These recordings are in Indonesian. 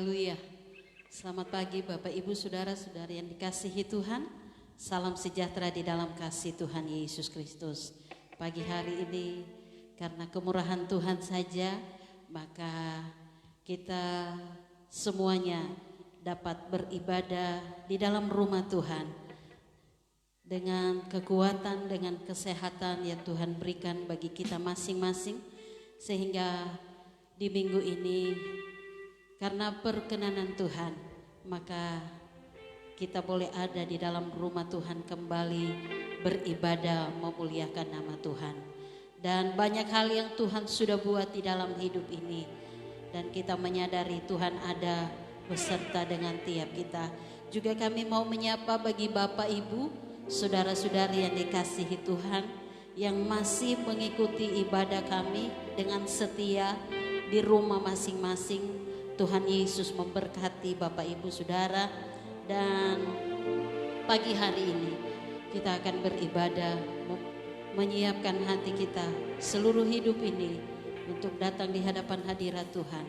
Haleluya. Selamat pagi Bapak Ibu Saudara-saudari yang dikasihi Tuhan. Salam sejahtera di dalam kasih Tuhan Yesus Kristus. Pagi hari ini karena kemurahan Tuhan saja, maka kita semuanya dapat beribadah di dalam rumah Tuhan dengan kekuatan, dengan kesehatan yang Tuhan berikan bagi kita masing-masing, sehingga di minggu ini karena perkenanan Tuhan, maka kita boleh ada di dalam rumah Tuhan kembali beribadah memuliakan nama Tuhan. Dan banyak hal yang Tuhan sudah buat di dalam hidup ini, dan kita menyadari Tuhan ada beserta dengan tiap kita. Juga kami mau menyapa bagi Bapak Ibu, saudara-saudari yang dikasihi Tuhan, yang masih mengikuti ibadah kami dengan setia di rumah masing-masing. Tuhan Yesus memberkati Bapak Ibu Saudara, dan pagi hari ini kita akan beribadah, menyiapkan hati kita seluruh hidup ini untuk datang di hadapan hadirat Tuhan.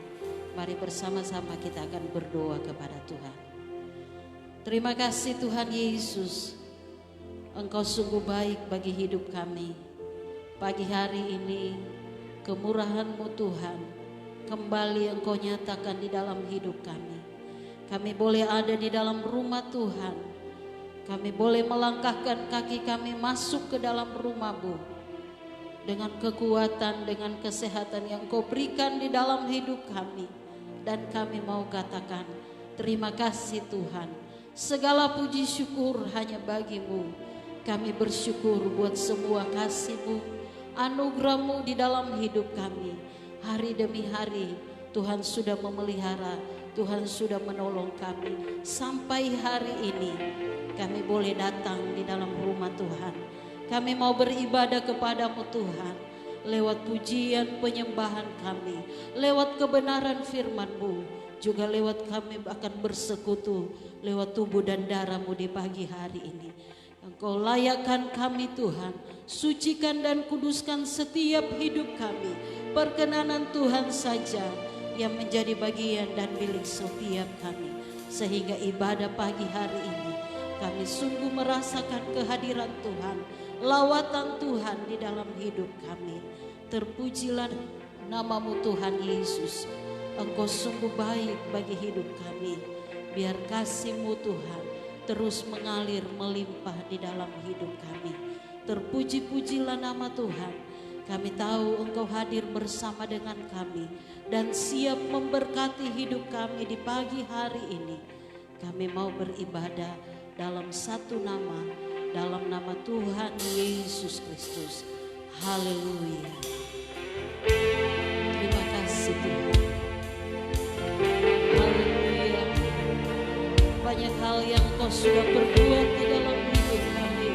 Mari bersama-sama kita akan berdoa kepada Tuhan. Terima kasih Tuhan Yesus, Engkau sungguh baik bagi hidup kami. Pagi hari ini kemurahan-Mu Tuhan kembali Engkau nyatakan di dalam hidup kami. Kami boleh ada di dalam rumah Tuhan. Kami boleh melangkahkan kaki kami masuk ke dalam rumah-Mu dengan kekuatan, dengan kesehatan yang Engkau berikan di dalam hidup kami. Dan kami mau katakan terima kasih Tuhan. Segala puji syukur hanya bagi-Mu. Kami bersyukur buat semua kasih-Mu, anugerah-Mu di dalam hidup kami. Hari demi hari Tuhan sudah memelihara, Tuhan sudah menolong kami. Sampai hari ini kami boleh datang di dalam rumah Tuhan. Kami mau beribadah kepada-Mu Tuhan, lewat pujian penyembahan kami, lewat kebenaran firman-Mu, juga lewat kami akan bersekutu lewat tubuh dan darah-Mu di pagi hari ini. Engkau layakkan kami Tuhan, sucikan dan kuduskan setiap hidup kami. Perkenanan Tuhan saja yang menjadi bagian dan milik setiap kami. Sehingga ibadah pagi hari ini kami sungguh merasakan kehadiran Tuhan, lawatan Tuhan di dalam hidup kami. Terpujilah nama-Mu Tuhan Yesus. Engkau sungguh baik bagi hidup kami. Biar kasih-Mu Tuhan terus mengalir melimpah di dalam hidup kami. Terpuji-pujilah nama Tuhan. Kami tahu Engkau hadir bersama dengan kami dan siap memberkati hidup kami di pagi hari ini. Kami mau beribadah dalam satu nama, dalam nama Tuhan Yesus Kristus. Haleluya. Terima kasih Tuhan. Haleluya. Banyak hal yang Engkau sudah perbuat di dalam hidup kami,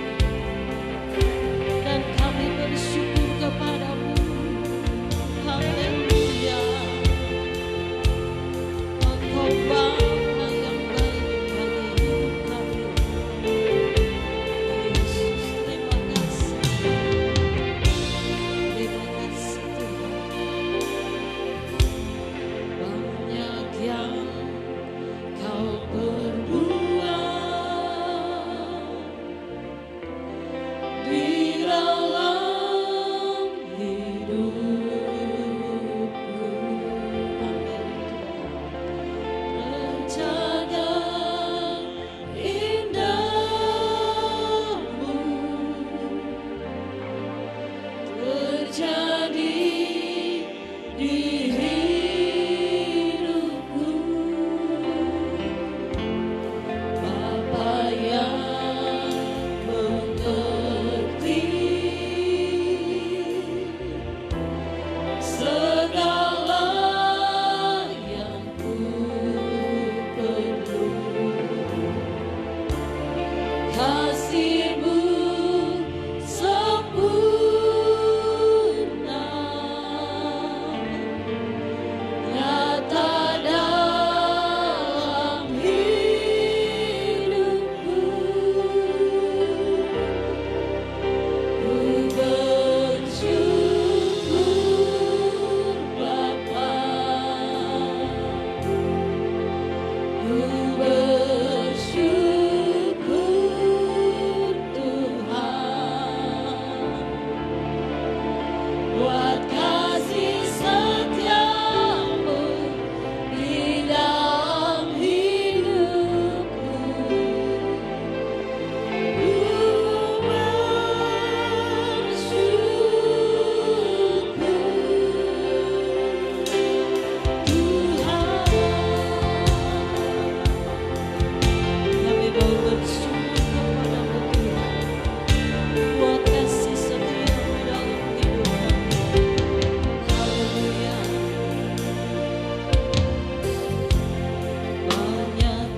dan kami bersyukur kepada-Mu. Haleluya. Engkau Bapa yang baik bagi hidup kami. Yesus, terima kasih. Terima kasih Tuhan. Banyak yang Kau perbuat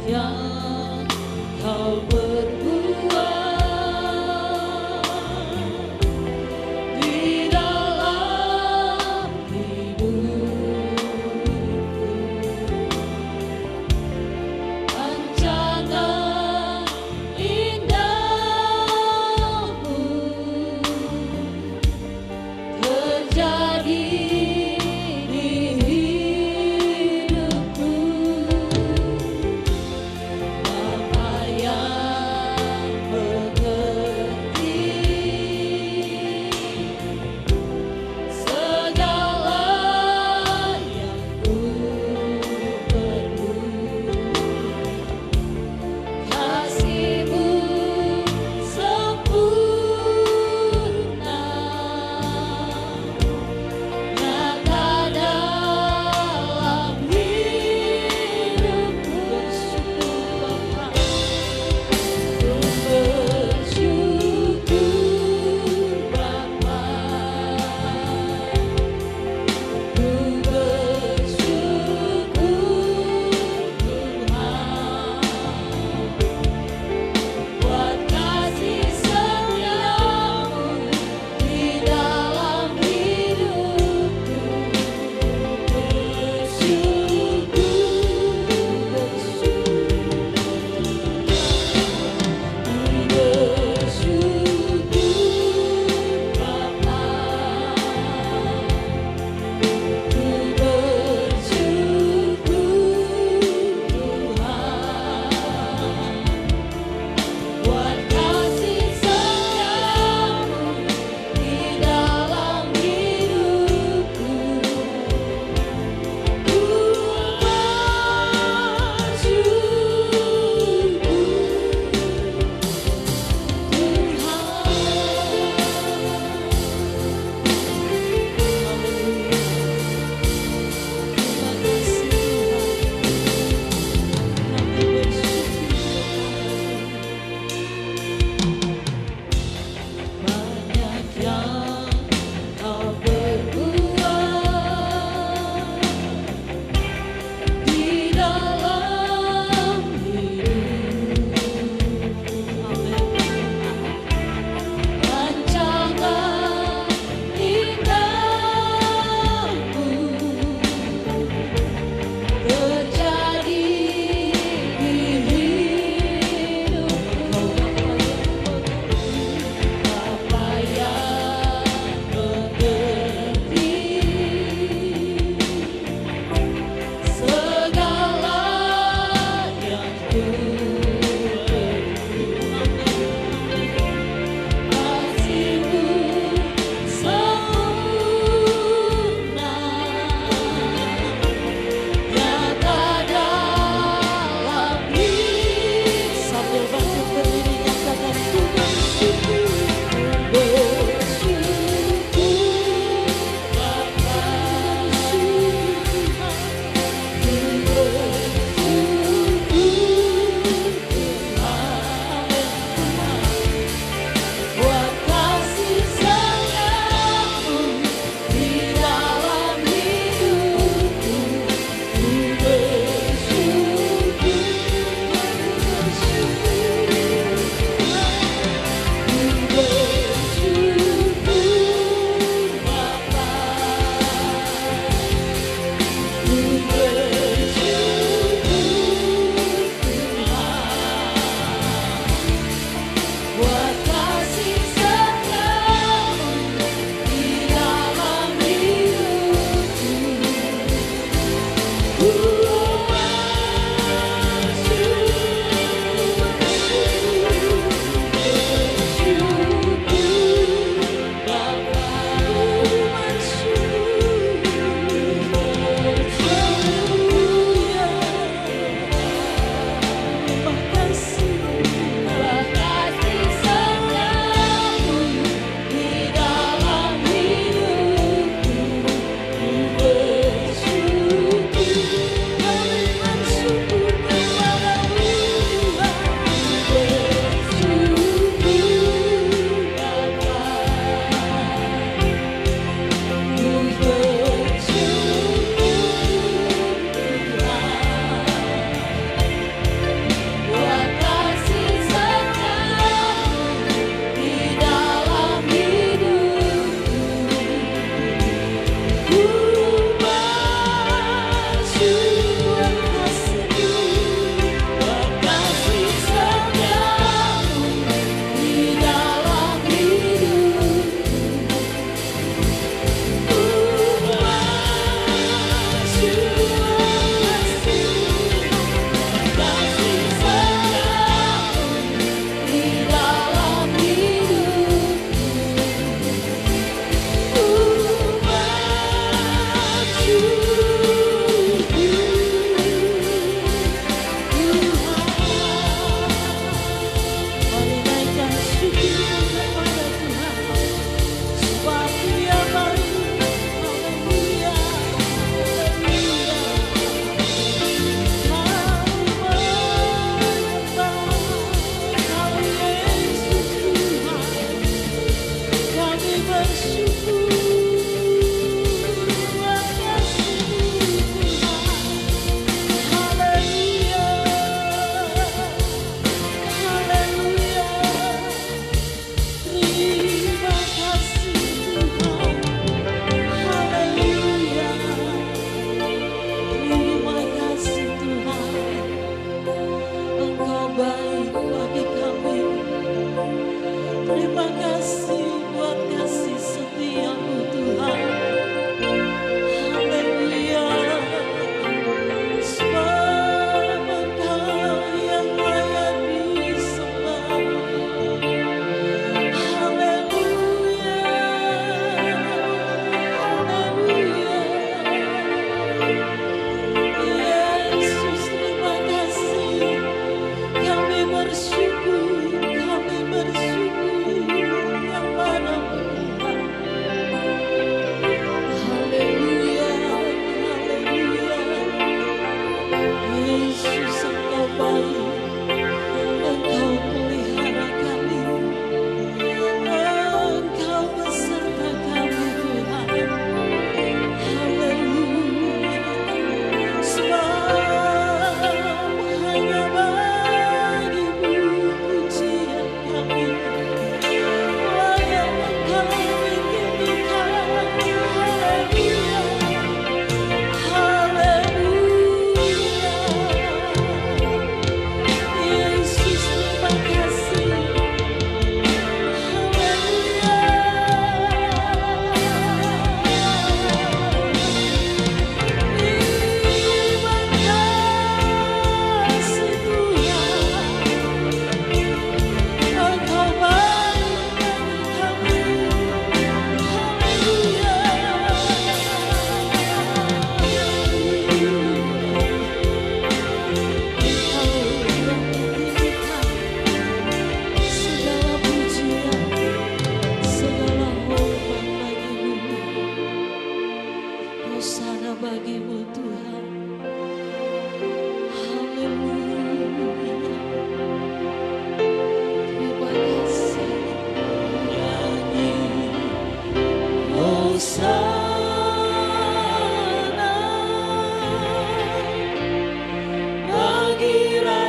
yang kau perbuat di dalam hidupku, rancangan indahmu terjadi di hidupku. Bapa yang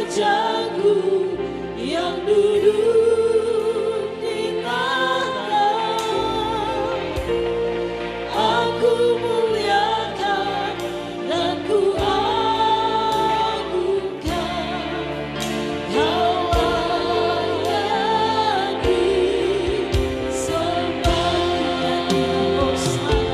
Rajaku yang duduk di tahta, aku muliakan dan ku agungkan. Kau layak disembah dan hosana.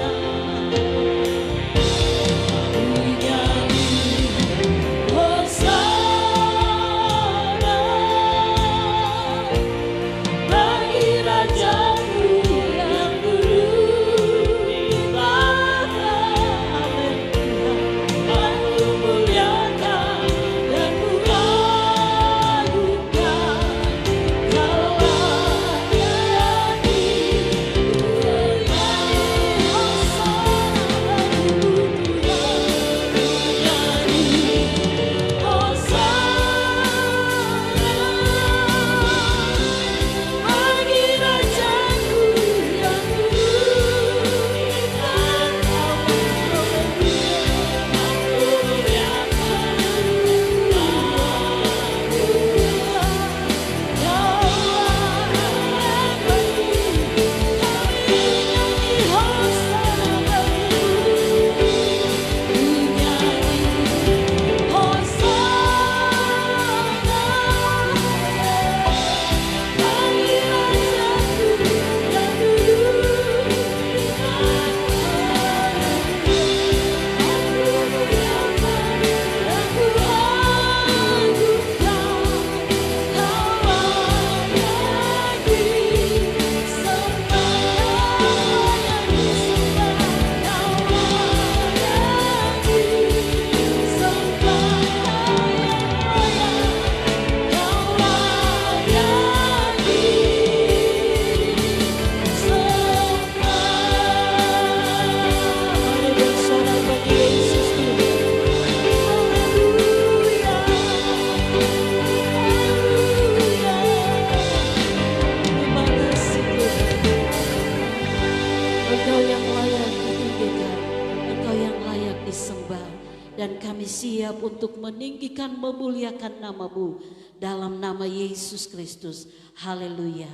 Dan kami siap untuk meninggikan, memuliakan nama-Mu dalam nama Yesus Kristus. Haleluya.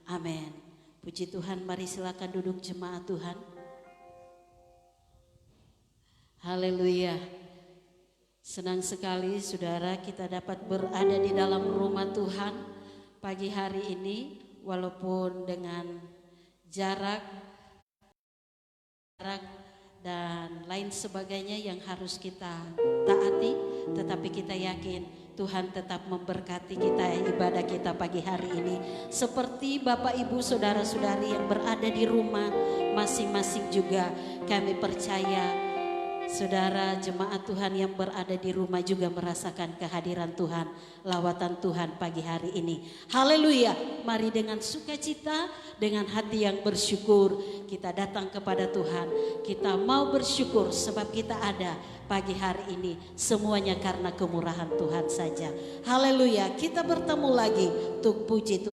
Amin. Puji Tuhan, mari silakan duduk jemaat Tuhan. Haleluya. Senang sekali saudara kita dapat berada di dalam rumah Tuhan pagi hari ini, walaupun dengan jarak dan lain sebagainya yang harus kita taati, tetapi kita yakin Tuhan tetap memberkati kita, ibadah kita pagi hari ini. Seperti Bapak Ibu saudara-saudari yang berada di rumah masing-masing juga, kami percaya saudara jemaat Tuhan yang berada di rumah juga merasakan kehadiran Tuhan, lawatan Tuhan pagi hari ini. Haleluya. Mari dengan sukacita, dengan hati yang bersyukur kita datang kepada Tuhan. Kita mau bersyukur sebab kita ada pagi hari ini, semuanya karena kemurahan Tuhan saja. Haleluya. Kita bertemu lagi untuk puji Tuhan.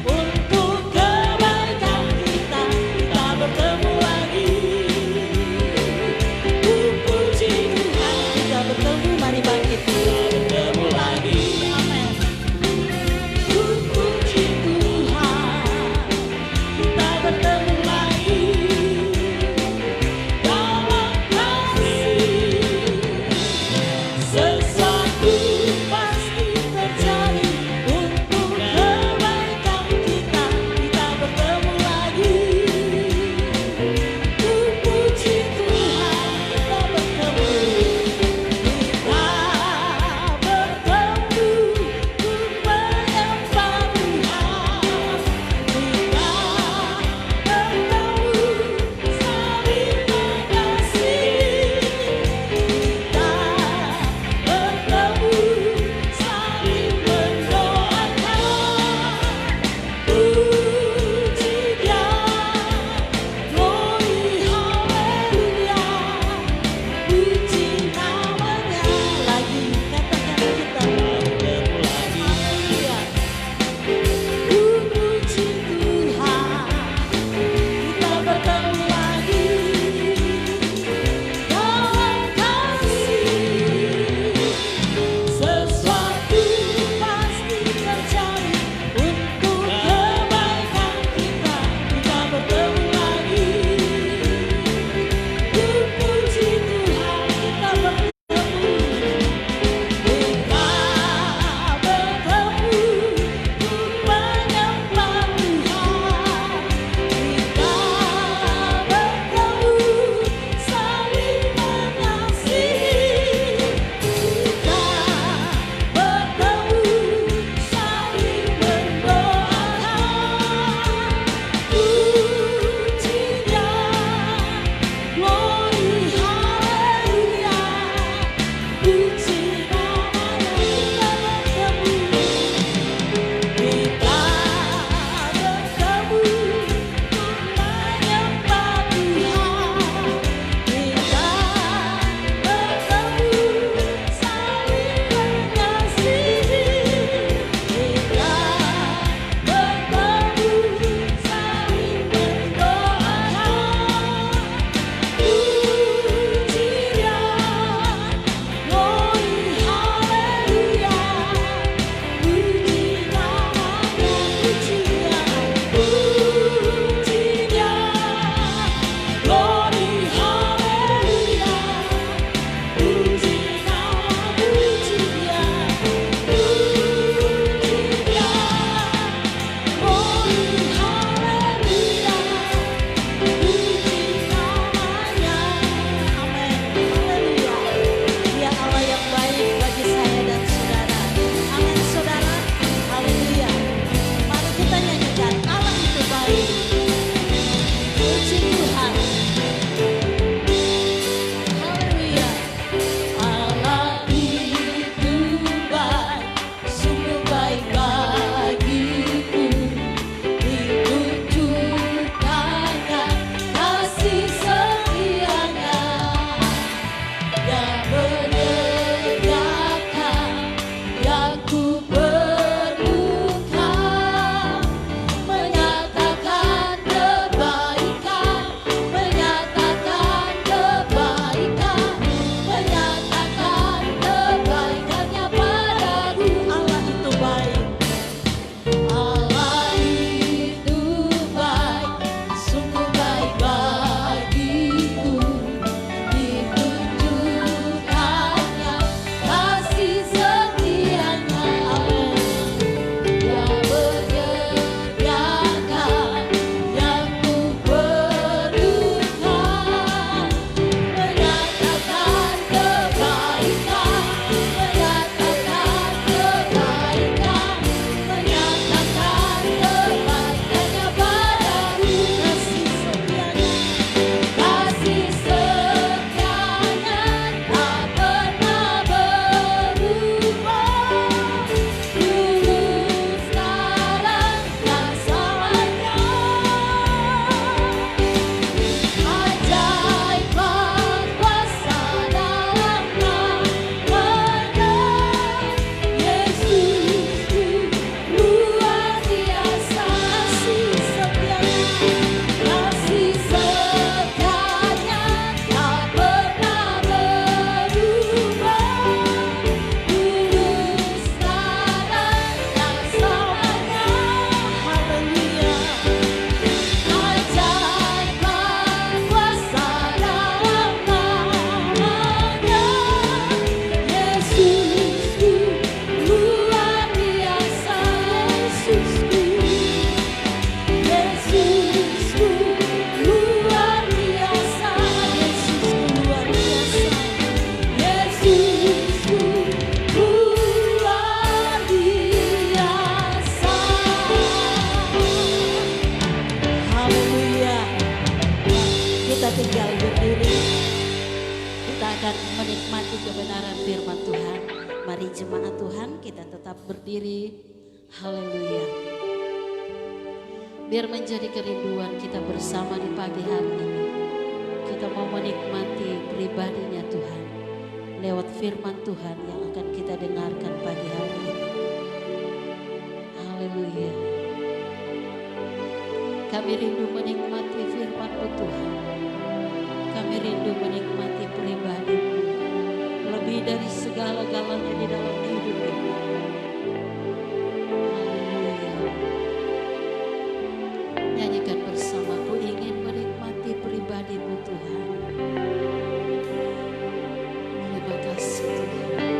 Untuk kebaikan kita bertemu menikmati kebenaran firman Tuhan. Mari jemaat Tuhan kita tetap berdiri. Haleluya. Biar menjadi kerinduan kita bersama di pagi hari ini. Kita mau menikmati pribadinya Tuhan lewat firman Tuhan yang akan kita dengarkan pagi hari ini. Haleluya. Kami rindu menikmati firman-Mu Tuhan. Kami rindu menikmati pribadi-Mu lebih dari segala-galanya di dalam hidup kami. Haleluya. Nyanyikan bersamaku, ingin menikmati pribadi-Mu Tuhan. Terima kasih Tuhan.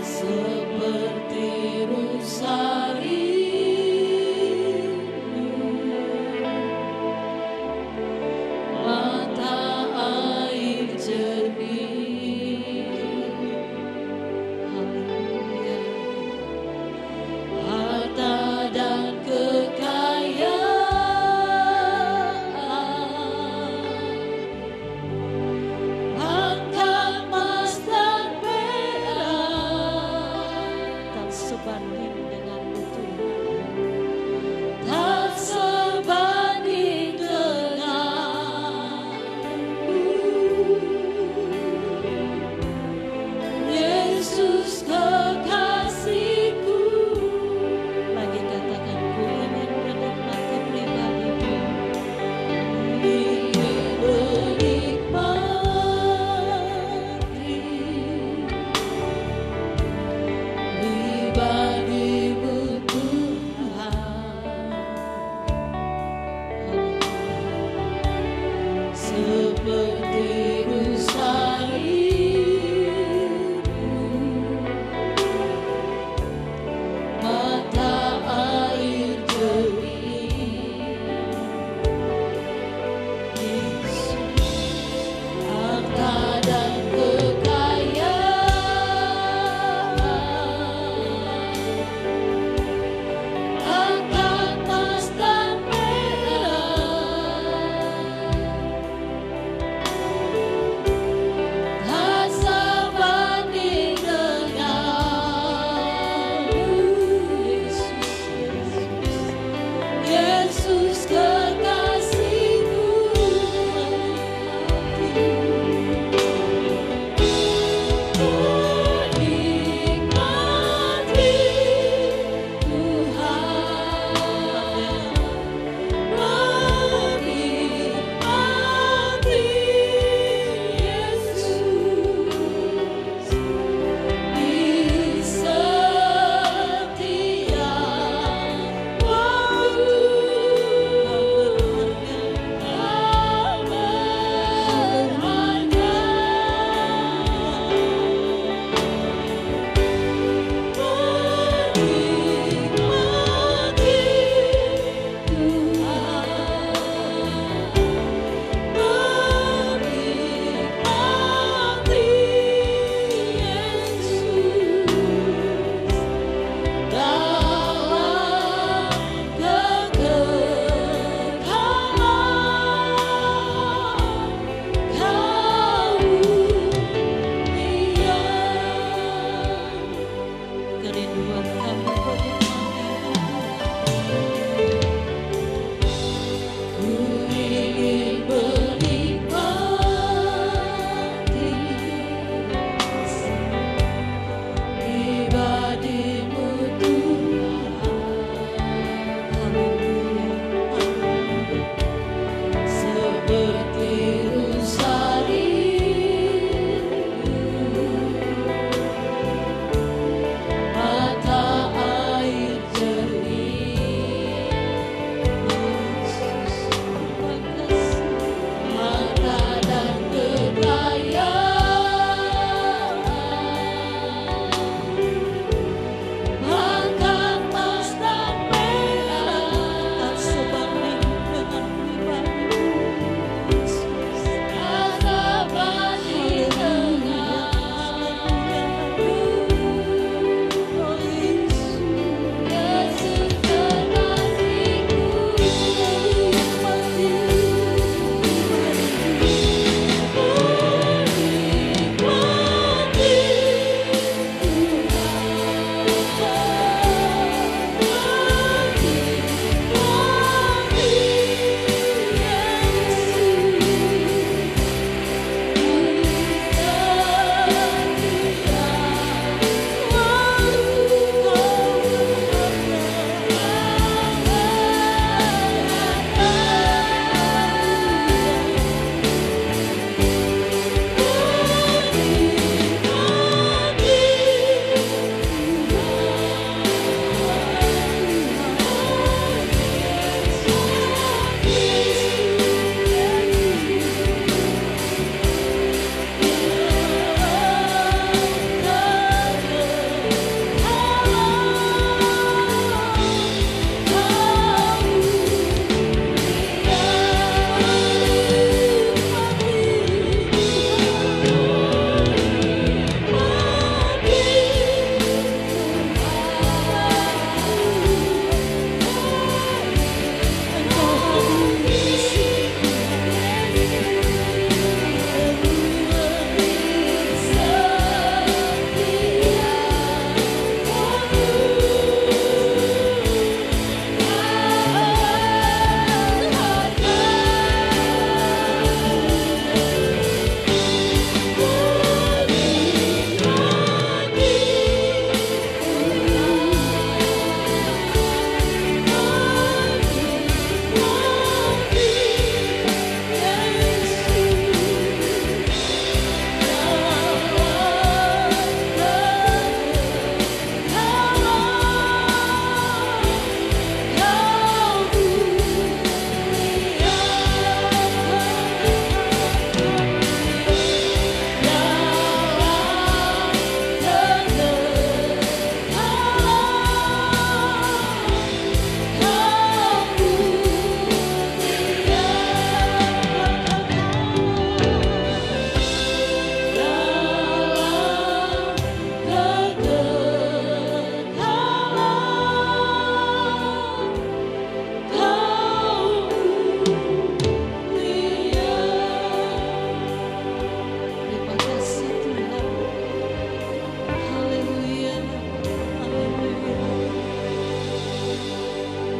Seperti rusari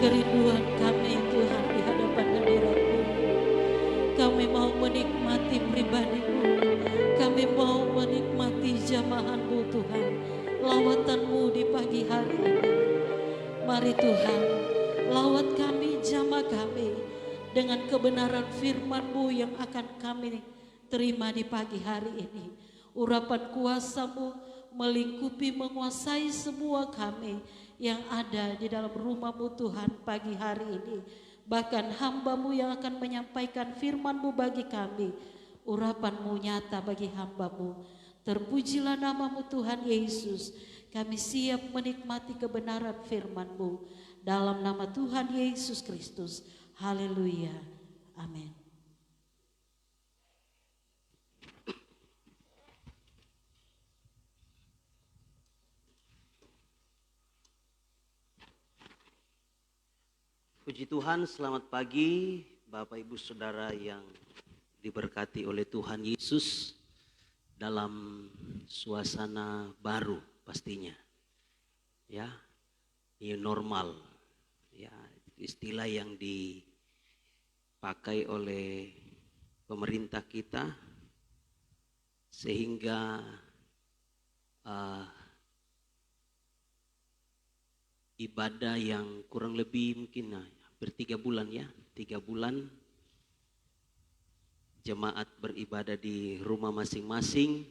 kerinduan kami Tuhan di hadapan hadirat-Mu. Kami mau menikmati pribadi-Mu. Kami mau menikmati jamahan-Mu Tuhan. Lawatan-Mu di pagi hari ini. Mari Tuhan, lawat kami, jamah kami dengan kebenaran firman-Mu yang akan kami terima di pagi hari ini. Urapan kuasa-Mu melingkupi, menguasai semua kami yang ada di dalam rumah-Mu Tuhan pagi hari ini. Bahkan hamba-Mu yang akan menyampaikan firman-Mu bagi kami. Urapan-Mu nyata bagi hamba-Mu. Terpujilah nama-Mu Tuhan Yesus. Kami siap menikmati kebenaran firman-Mu. Dalam nama Tuhan Yesus Kristus. Haleluya. Amin. Puji Tuhan, selamat pagi Bapak Ibu Saudara yang diberkati oleh Tuhan Yesus dalam suasana baru pastinya. Ya, new normal. Ya, istilah yang dipakai oleh pemerintah kita sehingga ibadah yang kurang lebih mungkin hampir 3 bulan ya, 3 bulan jemaat beribadah di rumah masing-masing,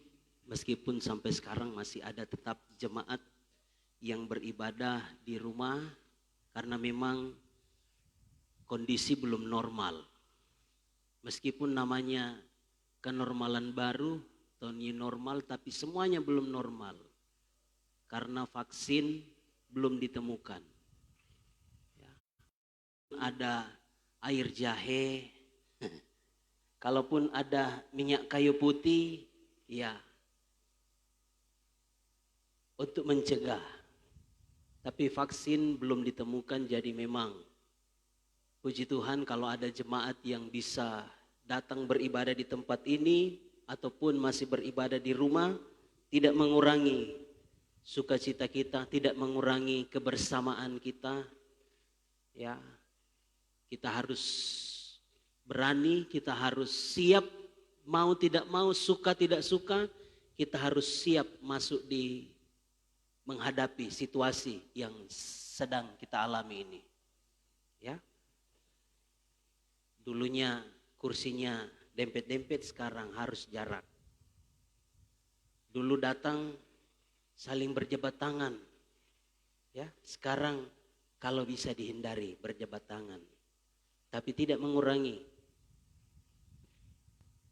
meskipun sampai sekarang masih ada tetap jemaat yang beribadah di rumah karena memang kondisi belum normal. Meskipun namanya kenormalan baru atau new normal, tapi semuanya belum normal karena vaksin belum ditemukan. Ya. Ada air jahe, kalaupun ada minyak kayu putih, ya untuk mencegah. Tapi vaksin belum ditemukan, jadi memang puji Tuhan kalau ada jemaat yang bisa datang beribadah di tempat ini ataupun masih beribadah di rumah, tidak mengurangi sukacita kita, tidak mengurangi kebersamaan kita. Ya, kita harus berani, kita harus siap, mau tidak mau, suka tidak suka, kita harus siap masuk di menghadapi situasi yang sedang kita alami ini. Ya, dulunya kursinya dempet-dempet, sekarang harus jarak. Dulu datang saling berjabat tangan, ya. Sekarang kalau bisa dihindari berjabat tangan, tapi tidak mengurangi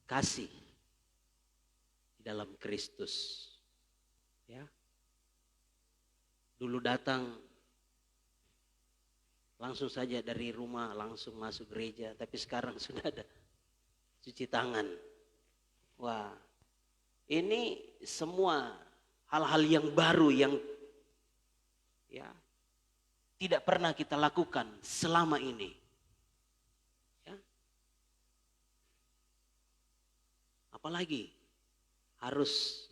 kasih di dalam Kristus, ya. Dulu datang langsung saja dari rumah langsung masuk gereja, tapi sekarang sudah ada cuci tangan. Wah, ini semua hal-hal yang baru yang ya tidak pernah kita lakukan selama ini. Ya. Apalagi harus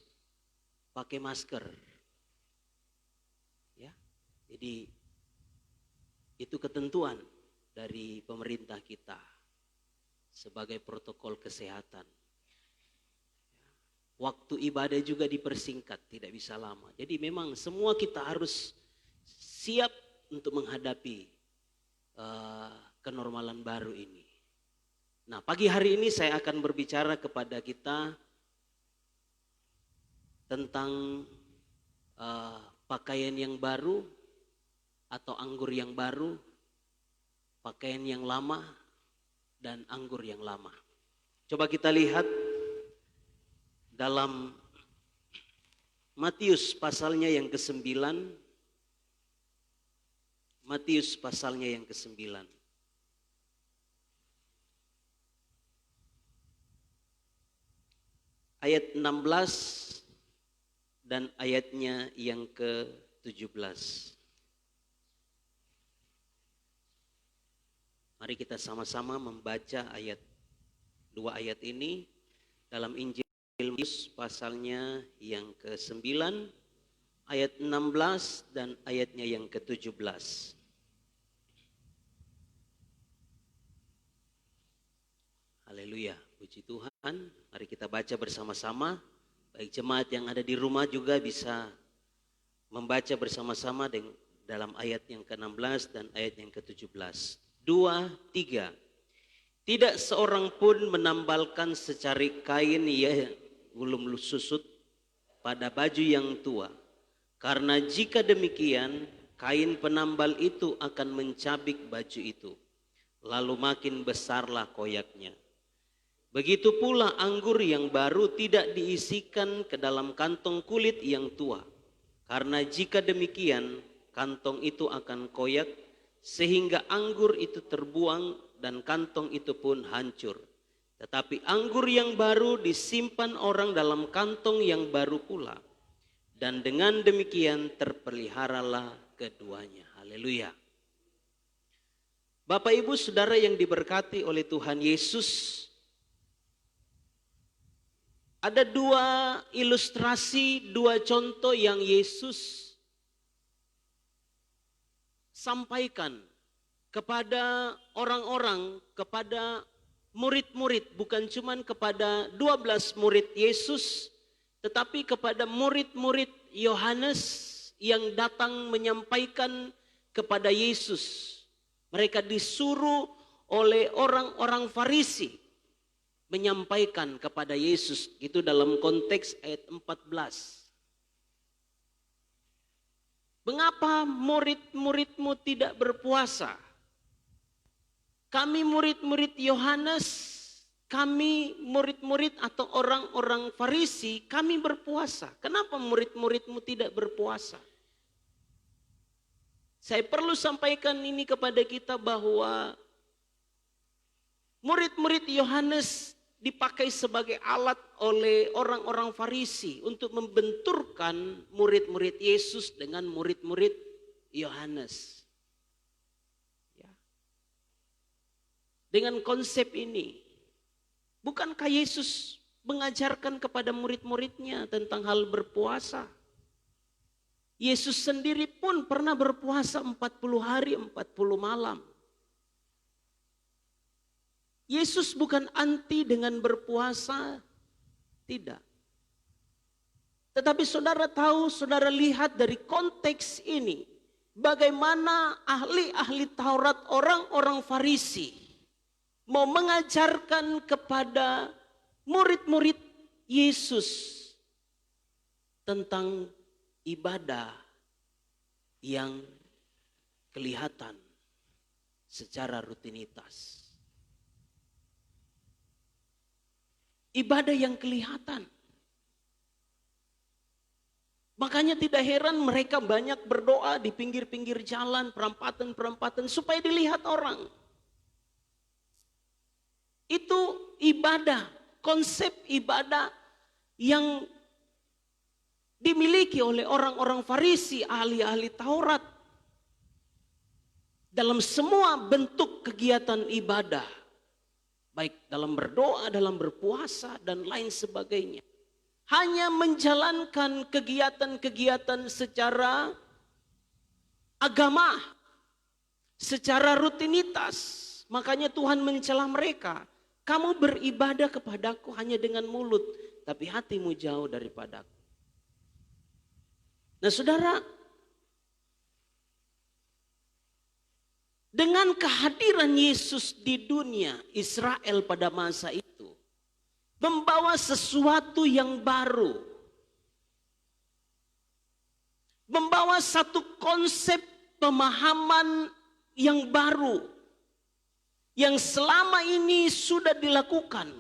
pakai masker. Ya. Jadi itu ketentuan dari pemerintah kita sebagai protokol kesehatan. Waktu ibadah juga dipersingkat, tidak bisa lama. Jadi memang semua kita harus siap untuk menghadapi kenormalan baru ini. Nah, pagi hari ini saya akan berbicara kepada kita tentang pakaian yang baru atau anggur yang baru, pakaian yang lama dan anggur yang lama. Coba kita lihat dalam Matius pasalnya yang ke-9. Matius pasalnya yang ke-9. Ayat 16 dan ayatnya yang ke-17. Mari kita sama-sama membaca dua ayat ini dalam Injil Matius pasalnya yang ke-9 ayat 16 dan ayatnya yang ke-17. Haleluya, puji Tuhan. Mari kita baca bersama-sama. Baik jemaat yang ada di rumah juga bisa membaca bersama-sama dalam ayat yang ke-16 dan ayat yang ke-17. 2, 3. Tidak seorang pun menambalkan secari kain ia belum susut pada baju yang tua. Karena jika demikian, kain penambal itu akan mencabik baju itu. Lalu makin besarlah koyaknya. Begitu pula anggur yang baru tidak diisikan ke dalam kantong kulit yang tua. Karena jika demikian, kantong itu akan koyak sehingga anggur itu terbuang dan kantong itu pun hancur. Tetapi anggur yang baru disimpan orang dalam kantong yang baru pula. Dan dengan demikian terpeliharalah keduanya. Haleluya. Bapak Ibu Saudara yang diberkati oleh Tuhan Yesus, ada dua ilustrasi, dua contoh yang Yesus sampaikan kepada orang-orang, kepada murid-murid, bukan cuma kepada 12 murid Yesus, tetapi kepada murid-murid Yohanes yang datang menyampaikan kepada Yesus. Mereka disuruh oleh orang-orang Farisi menyampaikan kepada Yesus. Itu dalam konteks ayat 14. Mengapa murid-muridmu tidak berpuasa? Kami murid-murid Yohanes, kami murid-murid atau orang-orang Farisi, kami berpuasa. Kenapa murid-muridmu tidak berpuasa? Saya perlu sampaikan ini kepada kita bahwa murid-murid Yohanes dipakai sebagai alat oleh orang-orang Farisi untuk membenturkan murid-murid Yesus dengan murid-murid Yohanes. Ya. Dengan konsep ini, bukankah Yesus mengajarkan kepada murid-muridnya tentang hal berpuasa? Yesus sendiri pun pernah berpuasa 40 hari 40 malam. Yesus bukan anti dengan berpuasa, tidak. Tetapi saudara tahu, saudara lihat dari konteks ini, bagaimana ahli-ahli Taurat, orang-orang Farisi mau mengajarkan kepada murid-murid Yesus tentang ibadah yang kelihatan secara rutinitas. Ibadah yang kelihatan. Makanya tidak heran mereka banyak berdoa di pinggir-pinggir jalan, perempatan-perempatan supaya dilihat orang. Itu ibadah, konsep ibadah yang dimiliki oleh orang-orang Farisi, ahli-ahli Taurat. Dalam semua bentuk kegiatan ibadah. Baik dalam berdoa, dalam berpuasa, dan lain sebagainya. Hanya menjalankan kegiatan-kegiatan secara agama, secara rutinitas. Makanya Tuhan mencela mereka. Kamu beribadah kepadaku hanya dengan mulut, tapi hatimu jauh daripadaku. Nah saudara, dengan kehadiran Yesus di dunia, Israel pada masa itu membawa sesuatu yang baru. Membawa satu konsep pemahaman yang baru. Yang selama ini sudah dilakukan.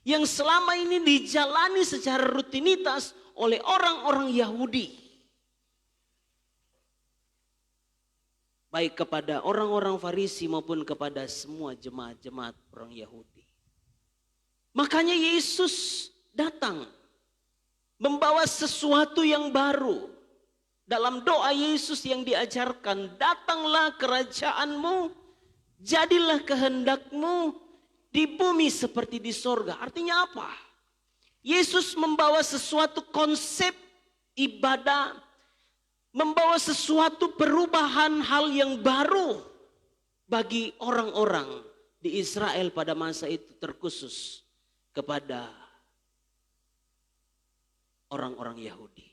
Yang selama ini dijalani secara rutinitas oleh orang-orang Yahudi. Baik kepada orang-orang Farisi maupun kepada semua jemaat-jemaat orang Yahudi. Makanya Yesus datang membawa sesuatu yang baru. Dalam doa Yesus yang diajarkan, datanglah kerajaanmu, jadilah kehendakmu di bumi seperti di sorga. Artinya apa? Yesus membawa sesuatu konsep ibadah, membawa sesuatu perubahan hal yang baru bagi orang-orang di Israel pada masa itu terkhusus kepada orang-orang Yahudi.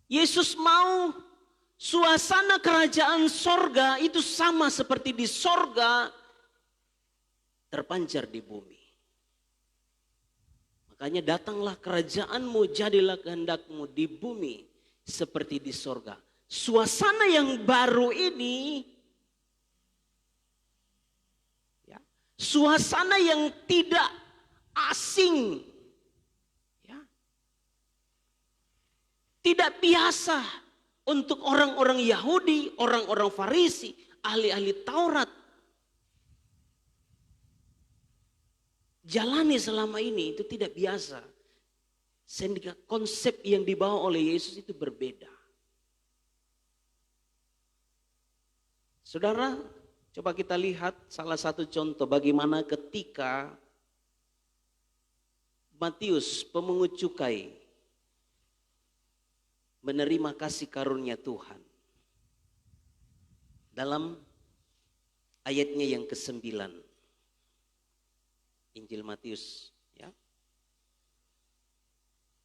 Yesus mau suasana kerajaan sorga itu sama seperti di sorga terpancar di bumi. Makanya datanglah kerajaanmu, jadilah kehendakmu di bumi seperti di sorga. Suasana yang baru ini, ya, suasana yang tidak asing, ya, tidak biasa untuk orang-orang Yahudi, orang-orang Farisi, ahli-ahli Taurat. Jalani selama ini itu tidak biasa. Sehingga konsep yang dibawa oleh Yesus itu berbeda. Saudara, coba kita lihat salah satu contoh bagaimana ketika Matius pemungut cukai menerima kasih karunia Tuhan. Dalam ayatnya yang ke-9. Injil Matius, ya.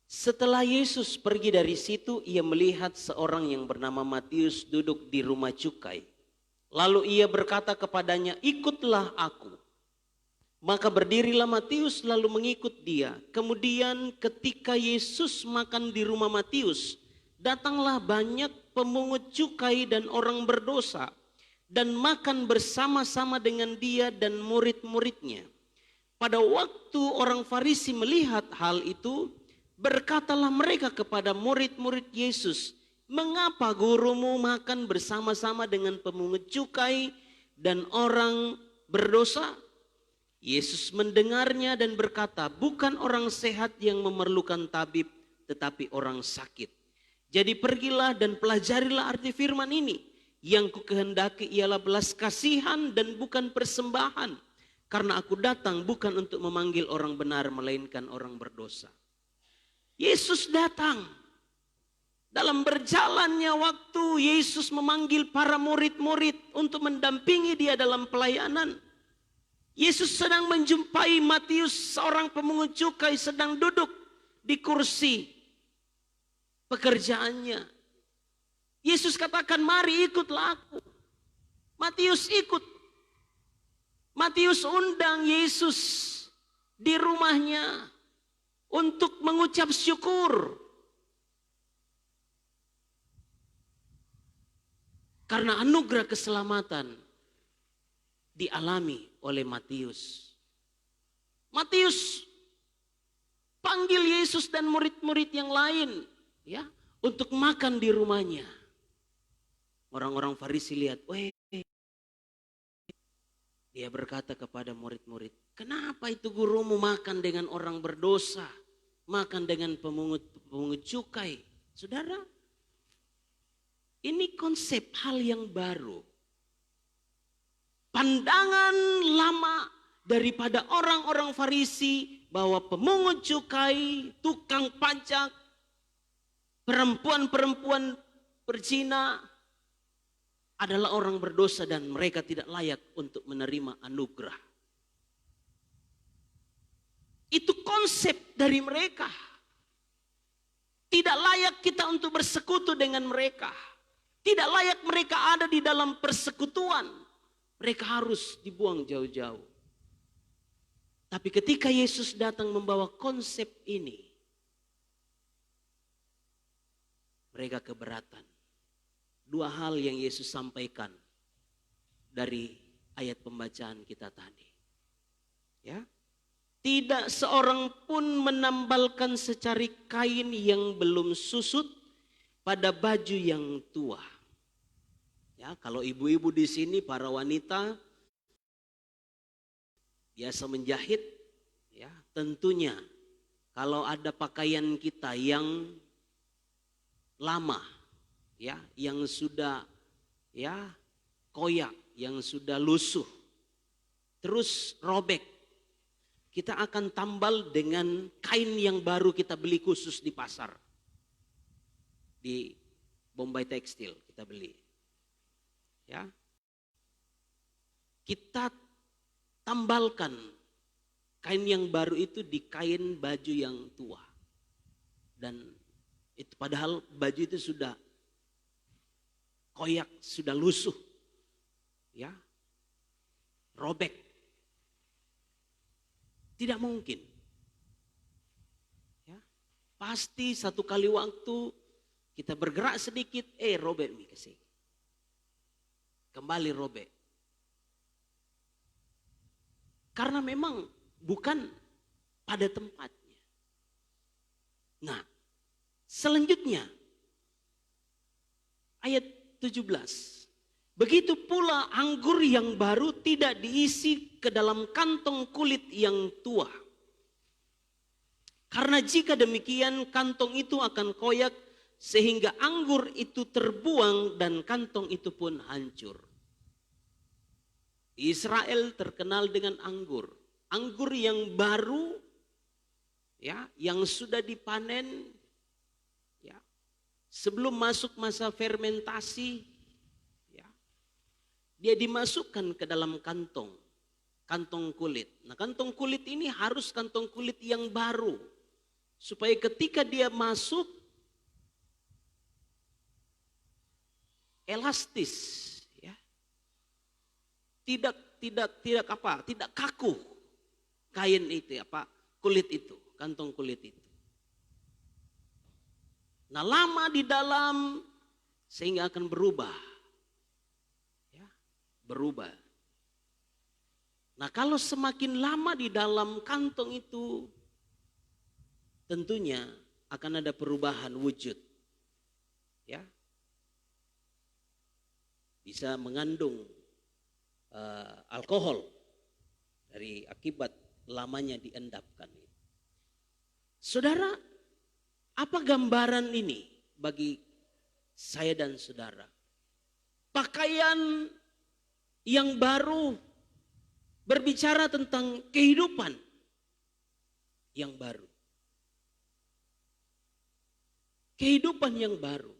Setelah Yesus pergi dari situ, ia melihat seorang yang bernama Matius duduk di rumah cukai. Lalu ia berkata kepadanya, "Ikutlah aku." Maka berdirilah Matius lalu mengikut dia. Kemudian ketika Yesus makan di rumah Matius, datanglah banyak pemungut cukai dan orang berdosa dan makan bersama-sama dengan dia dan murid-muridnya. Pada waktu orang Farisi melihat hal itu, berkatalah mereka kepada murid-murid Yesus, "Mengapa gurumu makan bersama-sama dengan pemungut cukai dan orang berdosa?" Yesus mendengarnya dan berkata, "Bukan orang sehat yang memerlukan tabib, tetapi orang sakit. Jadi pergilah dan pelajarilah arti firman ini. Yang kukehendaki ialah belas kasihan dan bukan persembahan. Karena aku datang bukan untuk memanggil orang benar, melainkan orang berdosa." Yesus datang. Dalam berjalannya waktu, Yesus memanggil para murid-murid untuk mendampingi dia dalam pelayanan. Yesus sedang menjumpai Matius, seorang pemungut cukai, sedang duduk di kursi pekerjaannya. Yesus katakan, "Mari ikutlah aku." Matius ikut. Matius undang Yesus di rumahnya untuk mengucap syukur. Karena anugerah keselamatan dialami oleh Matius. Matius panggil Yesus dan murid-murid yang lain, ya, untuk makan di rumahnya. Orang-orang Farisi lihat, "Weh." Dia berkata kepada murid-murid, "Kenapa itu gurumu makan dengan orang berdosa, makan dengan pemungut cukai?" Saudara, ini konsep hal yang baru. Pandangan lama daripada orang-orang Farisi bahwa pemungut cukai, tukang pajak, perempuan-perempuan berzina adalah orang berdosa dan mereka tidak layak untuk menerima anugerah. Itu konsep dari mereka. Tidak layak kita untuk bersekutu dengan mereka. Tidak layak mereka ada di dalam persekutuan. Mereka harus dibuang jauh-jauh. Tapi ketika Yesus datang membawa konsep ini, mereka keberatan. Dua hal yang Yesus sampaikan dari ayat pembacaan kita tadi. Ya. Tidak seorang pun menambalkan secari kain yang belum susut pada baju yang tua. Ya, kalau ibu-ibu di sini, para wanita biasa menjahit, ya, tentunya kalau ada pakaian kita yang lama, ya, yang sudah, ya, koyak, yang sudah lusuh, terus robek, kita akan tambal dengan kain yang baru kita beli khusus di pasar, di Bombay Tekstil kita beli, ya. kita tambalkan kain yang baru itu di kain baju yang tua. Dan itu padahal baju itu sudah koyak, sudah lusuh. Ya. Robek. Tidak mungkin. Ya. Pasti satu kali waktu kita bergerak sedikit, robek nih kesini. Kembali robek. Karena memang bukan pada tempatnya. Nah, selanjutnya ayat 17. Begitu pula anggur yang baru tidak diisi ke dalam kantong kulit yang tua. Karena jika demikian kantong itu akan koyak sehingga anggur itu terbuang dan kantong itu pun hancur. Israel terkenal dengan anggur. Anggur yang baru, ya, yang sudah dipanen, ya, sebelum masuk masa fermentasi, ya, dia dimasukkan ke dalam kantong kulit. Nah, kantong kulit ini harus kantong kulit yang baru, supaya ketika dia masuk elastis. Tidak kaku kain itu, kulit itu, kantong kulit itu. Nah, lama di dalam sehingga akan berubah. Ya, berubah. Nah, kalau semakin lama di dalam kantong itu, tentunya akan ada perubahan wujud. Ya. Bisa mengandung alkohol dari akibat lamanya diendapkan. Saudara, apa gambaran ini bagi saya dan saudara? Pakaian yang baru berbicara tentang kehidupan yang baru. Kehidupan yang baru.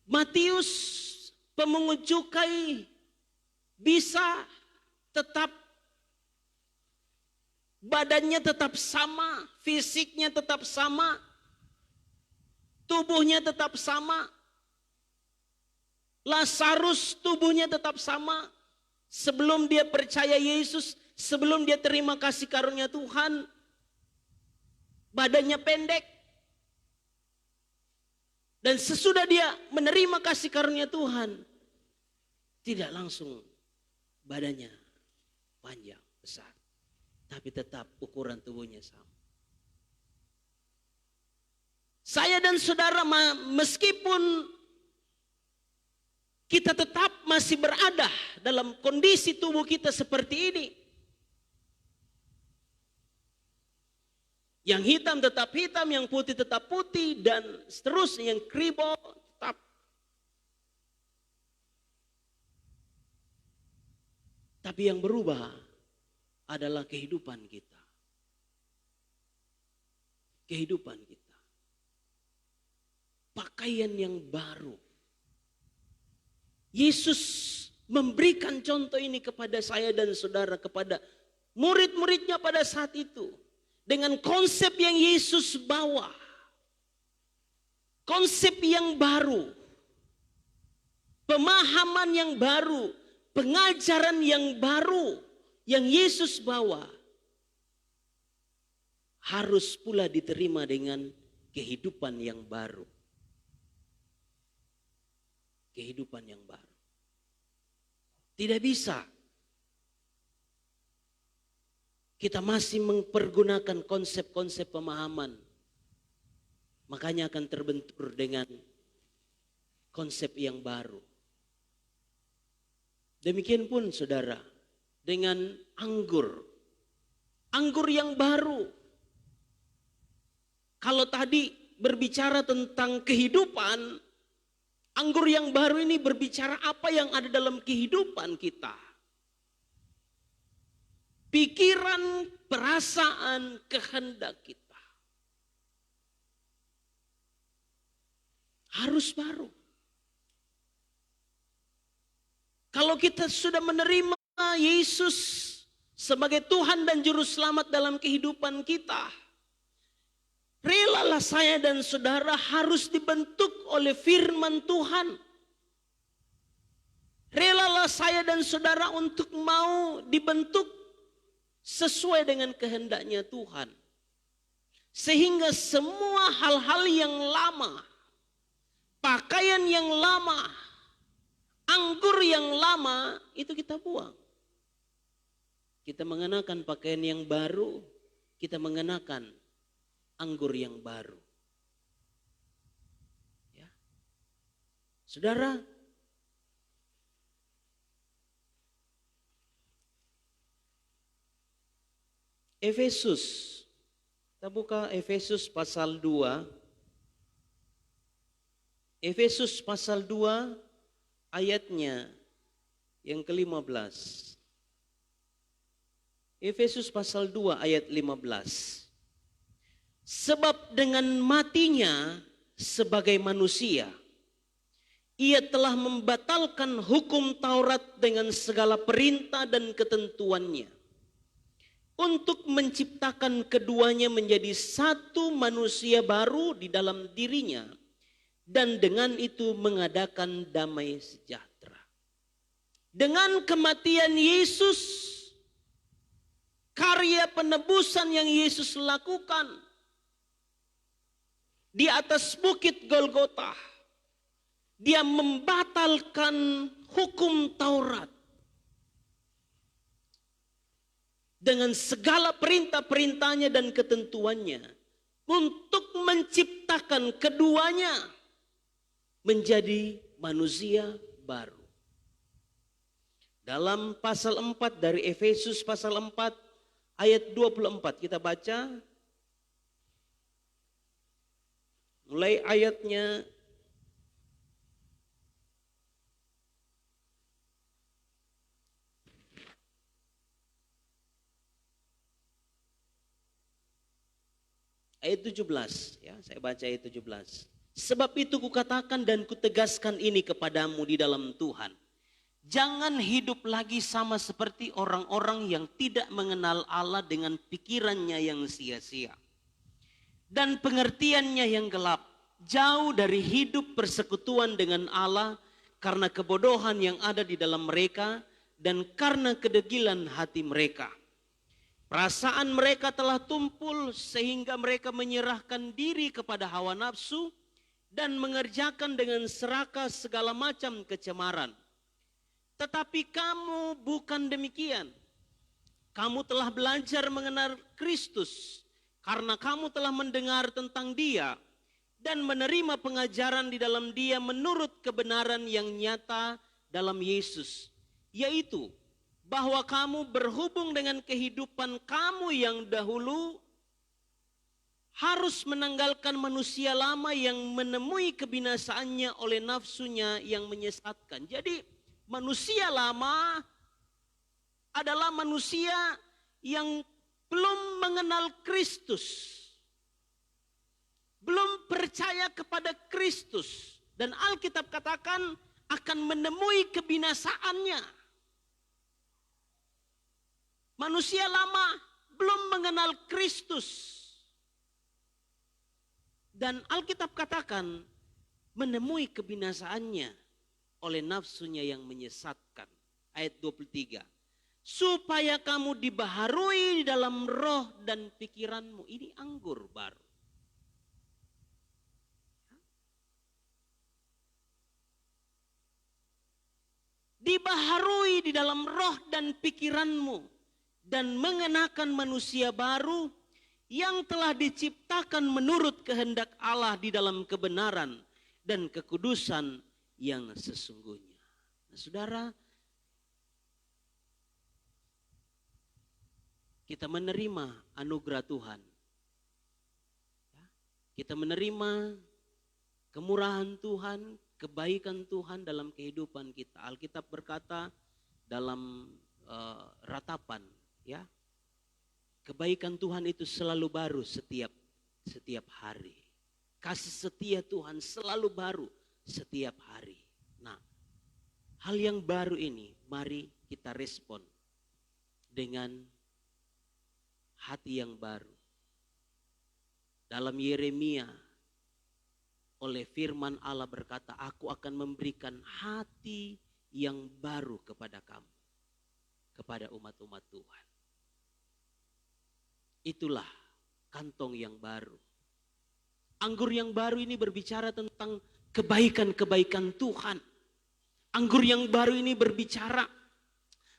Matius pemungut cukai bisa tetap badannya tetap sama, fisiknya tetap sama, tubuhnya tetap sama. Lazarus tubuhnya tetap sama. Sebelum dia percaya Yesus, sebelum dia terima kasih karunia Tuhan, badannya pendek. Dan sesudah dia menerima kasih karunia Tuhan, tidak langsung badannya panjang, besar. Tapi tetap ukuran tubuhnya sama. Saya dan saudara meskipun kita tetap masih berada dalam kondisi tubuh kita seperti ini. Yang hitam tetap hitam, yang putih tetap putih, dan seterusnya, yang kribo tetap. Tapi yang berubah adalah kehidupan kita. Kehidupan kita. Pakaian yang baru. Yesus memberikan contoh ini kepada saya dan saudara, kepada murid-muridnya pada saat itu. Dengan konsep yang Yesus bawa. Konsep yang baru. Pemahaman yang baru. Pengajaran yang baru. Yang Yesus bawa. Harus pula diterima dengan kehidupan yang baru. Kehidupan yang baru. Tidak bisa kita masih mempergunakan konsep-konsep pemahaman. Makanya akan terbentur dengan konsep yang baru. Demikian pun saudara, dengan anggur. Anggur yang baru. Kalau tadi berbicara tentang kehidupan, anggur yang baru ini berbicara apa yang ada dalam kehidupan kita. Pikiran, perasaan, kehendak kita. Harus baru. Kalau kita sudah menerima Yesus sebagai Tuhan dan Juru Selamat dalam kehidupan kita, relalah saya dan saudara harus dibentuk oleh firman Tuhan. Relalah saya dan saudara untuk mau dibentuk sesuai dengan kehendaknya Tuhan. Sehingga semua hal-hal yang lama, pakaian yang lama, anggur yang lama, itu kita buang. Kita mengenakan pakaian yang baru, kita mengenakan anggur yang baru. Ya. Saudara, Efesus, kita buka Efesus pasal 2. Efesus pasal 2 ayatnya yang ke-15. Efesus pasal 2 ayat 15. Sebab dengan matinya sebagai manusia, ia telah membatalkan hukum Taurat dengan segala perintah dan ketentuannya, untuk menciptakan keduanya menjadi satu manusia baru di dalam dirinya, dan dengan itu mengadakan damai sejahtera. Dengan kematian Yesus, karya penebusan yang Yesus lakukan di atas bukit Golgota, dia membatalkan hukum Taurat dengan segala perintah-perintahnya dan ketentuannya, untuk menciptakan keduanya menjadi manusia baru. Dalam pasal 4 dari Efesus pasal 4 ayat 24 kita baca. Mulai ayatnya ayat 17, ya, saya baca ayat 17. Sebab itu kukatakan dan kutegaskan ini kepadamu di dalam Tuhan. Jangan hidup lagi sama seperti orang-orang yang tidak mengenal Allah dengan pikirannya yang sia-sia dan pengertiannya yang gelap, jauh dari hidup persekutuan dengan Allah karena kebodohan yang ada di dalam mereka dan karena kedegilan hati mereka. Perasaan mereka telah tumpul sehingga mereka menyerahkan diri kepada hawa nafsu dan mengerjakan dengan serakah segala macam kecemaran. Tetapi kamu bukan demikian. Kamu telah belajar mengenal Kristus karena kamu telah mendengar tentang Dia dan menerima pengajaran di dalam Dia menurut kebenaran yang nyata dalam Yesus, yaitu bahwa kamu berhubung dengan kehidupan kamu yang dahulu harus menanggalkan manusia lama yang menemui kebinasaannya oleh nafsunya yang menyesatkan. Jadi manusia lama adalah manusia yang belum mengenal Kristus, belum percaya kepada Kristus, dan Alkitab katakan akan menemui kebinasaannya. Manusia lama belum mengenal Kristus, dan Alkitab katakan menemui kebinasaannya oleh nafsunya yang menyesatkan. Ayat 23. Supaya kamu dibaharui di dalam roh dan pikiranmu. Ini anggur baru. Dibaharui di dalam roh dan pikiranmu. Dan mengenakan manusia baru yang telah diciptakan menurut kehendak Allah di dalam kebenaran dan kekudusan yang sesungguhnya. Nah, saudara, kita menerima anugerah Tuhan. Kita menerima kemurahan Tuhan, kebaikan Tuhan dalam kehidupan kita. Alkitab berkata dalam ratapan, ya, kebaikan Tuhan itu selalu baru setiap hari. Kasih setia Tuhan selalu baru setiap hari. Nah, hal yang baru ini mari kita respon dengan hati yang baru. Dalam Yeremia oleh firman Allah berkata, aku akan memberikan hati yang baru kepada kamu, kepada umat-umat Tuhan. Itulah kantong yang baru. Anggur yang baru ini berbicara tentang kebaikan-kebaikan Tuhan. Anggur yang baru ini berbicara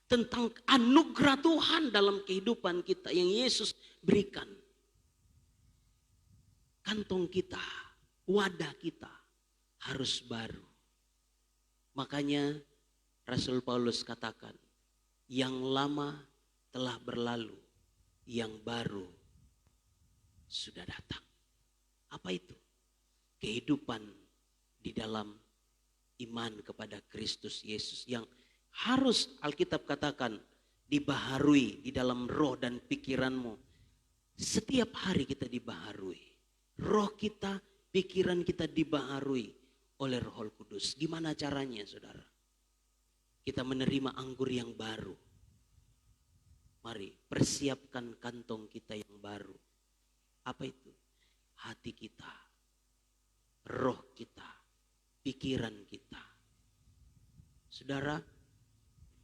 tentang anugerah Tuhan dalam kehidupan kita yang Yesus berikan. Kantong kita, wadah kita harus baru. Makanya Rasul Paulus katakan, yang lama telah berlalu, yang baru sudah datang. Apa itu? Kehidupan di dalam iman kepada Kristus Yesus yang harus Alkitab katakan dibaharui di dalam roh dan pikiranmu. Setiap hari kita dibaharui. Roh kita, pikiran kita dibaharui oleh Roh Kudus. Gimana caranya, saudara? Kita menerima anggur yang baru. Mari persiapkan kantong kita yang baru. Apa itu? Hati kita, roh kita, pikiran kita. Saudara,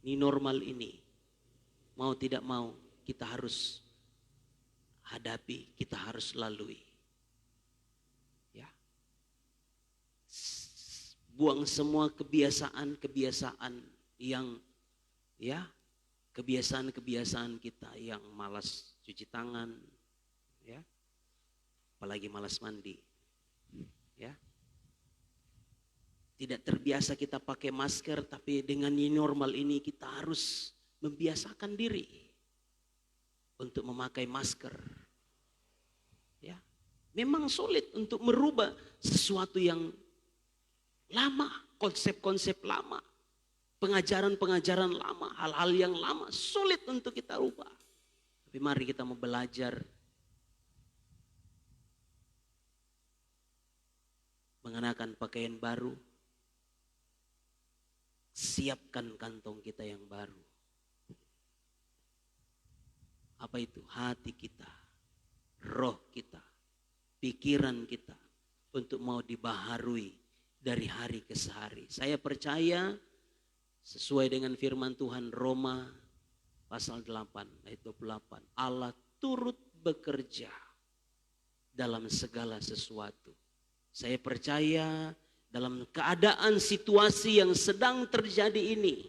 ini normal ini. Mau tidak mau kita harus hadapi, kita harus lalui. Ya. Buang semua kebiasaan-kebiasaan yang kebiasaan-kebiasaan kita yang malas cuci tangan, ya. Apalagi malas mandi. Ya. Tidak terbiasa kita pakai masker, tapi dengan new normal ini kita harus membiasakan diri untuk memakai masker. Ya. Memang sulit untuk merubah sesuatu yang lama, konsep-konsep lama, pengajaran-pengajaran lama, hal-hal yang lama, sulit untuk kita rubah. Tapi mari kita mau belajar mengenakan pakaian baru. Siapkan kantong kita yang baru. Apa itu? Hati kita, roh kita, pikiran kita untuk mau dibaharui dari hari ke hari. Saya percaya sesuai dengan firman Tuhan Roma pasal 8 ayat 28. Allah turut bekerja dalam segala sesuatu. Saya percaya dalam keadaan situasi yang sedang terjadi ini,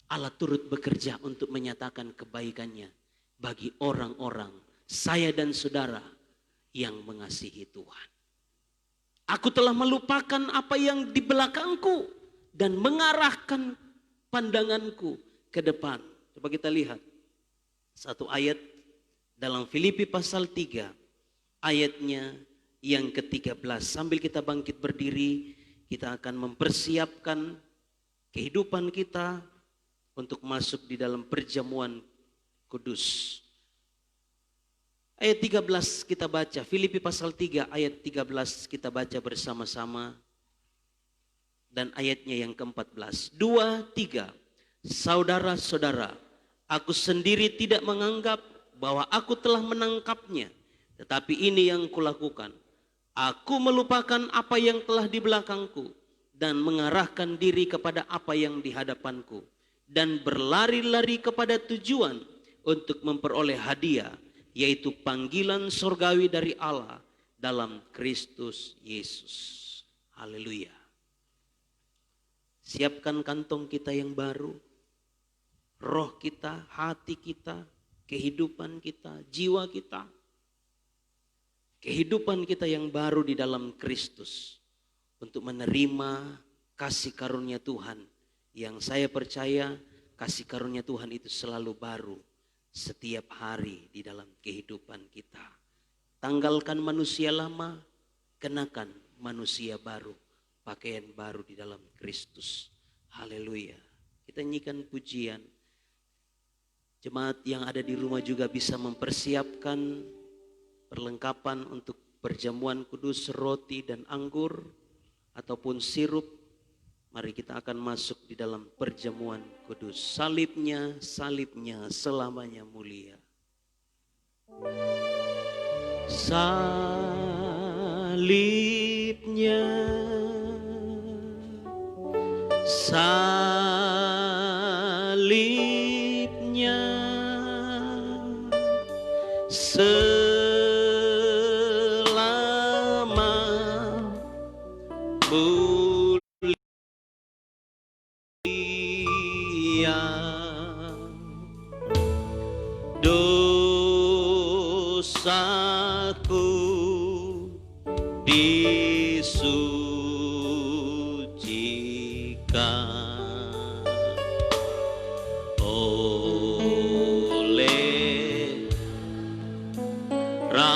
Allah turut bekerja untuk menyatakan kebaikannya bagi orang-orang, saya dan saudara yang mengasihi Tuhan. Aku telah melupakan apa yang di belakangku dan mengarahkan pandanganku ke depan. Coba kita lihat satu ayat dalam Filipi pasal 3 ayatnya yang ke-13. Sambil kita bangkit berdiri, kita akan mempersiapkan kehidupan kita untuk masuk di dalam perjamuan kudus. Ayat 13 kita baca, Filipi pasal 3 ayat 13 kita baca bersama-sama. Dan ayatnya yang ke-14. 2, 3. Saudara-saudara, aku sendiri tidak menganggap bahwa aku telah menangkapnya. Tetapi ini yang kulakukan. Aku melupakan apa yang telah di belakangku dan mengarahkan diri kepada apa yang di hadapanku. Dan berlari-lari kepada tujuan untuk memperoleh hadiah, yaitu panggilan surgawi dari Allah dalam Kristus Yesus. Haleluya. Siapkan kantong kita yang baru, roh kita, hati kita, kehidupan kita, jiwa kita. Kehidupan kita yang baru di dalam Kristus untuk menerima kasih karunia Tuhan. Yang saya percaya kasih karunia Tuhan itu selalu baru setiap hari di dalam kehidupan kita. Tanggalkan manusia lama, kenakan manusia baru, pakaian baru di dalam Kristus. Haleluya. Kita nyanyikan pujian. Jemaat yang ada di rumah juga bisa mempersiapkan perlengkapan untuk perjamuan kudus, roti dan anggur ataupun sirup. Mari kita akan masuk di dalam perjamuan kudus. Salibnya, salibnya selamanya mulia. Salibnya, salibnya, selama mulia, dosaku disucikan oleh salibnya,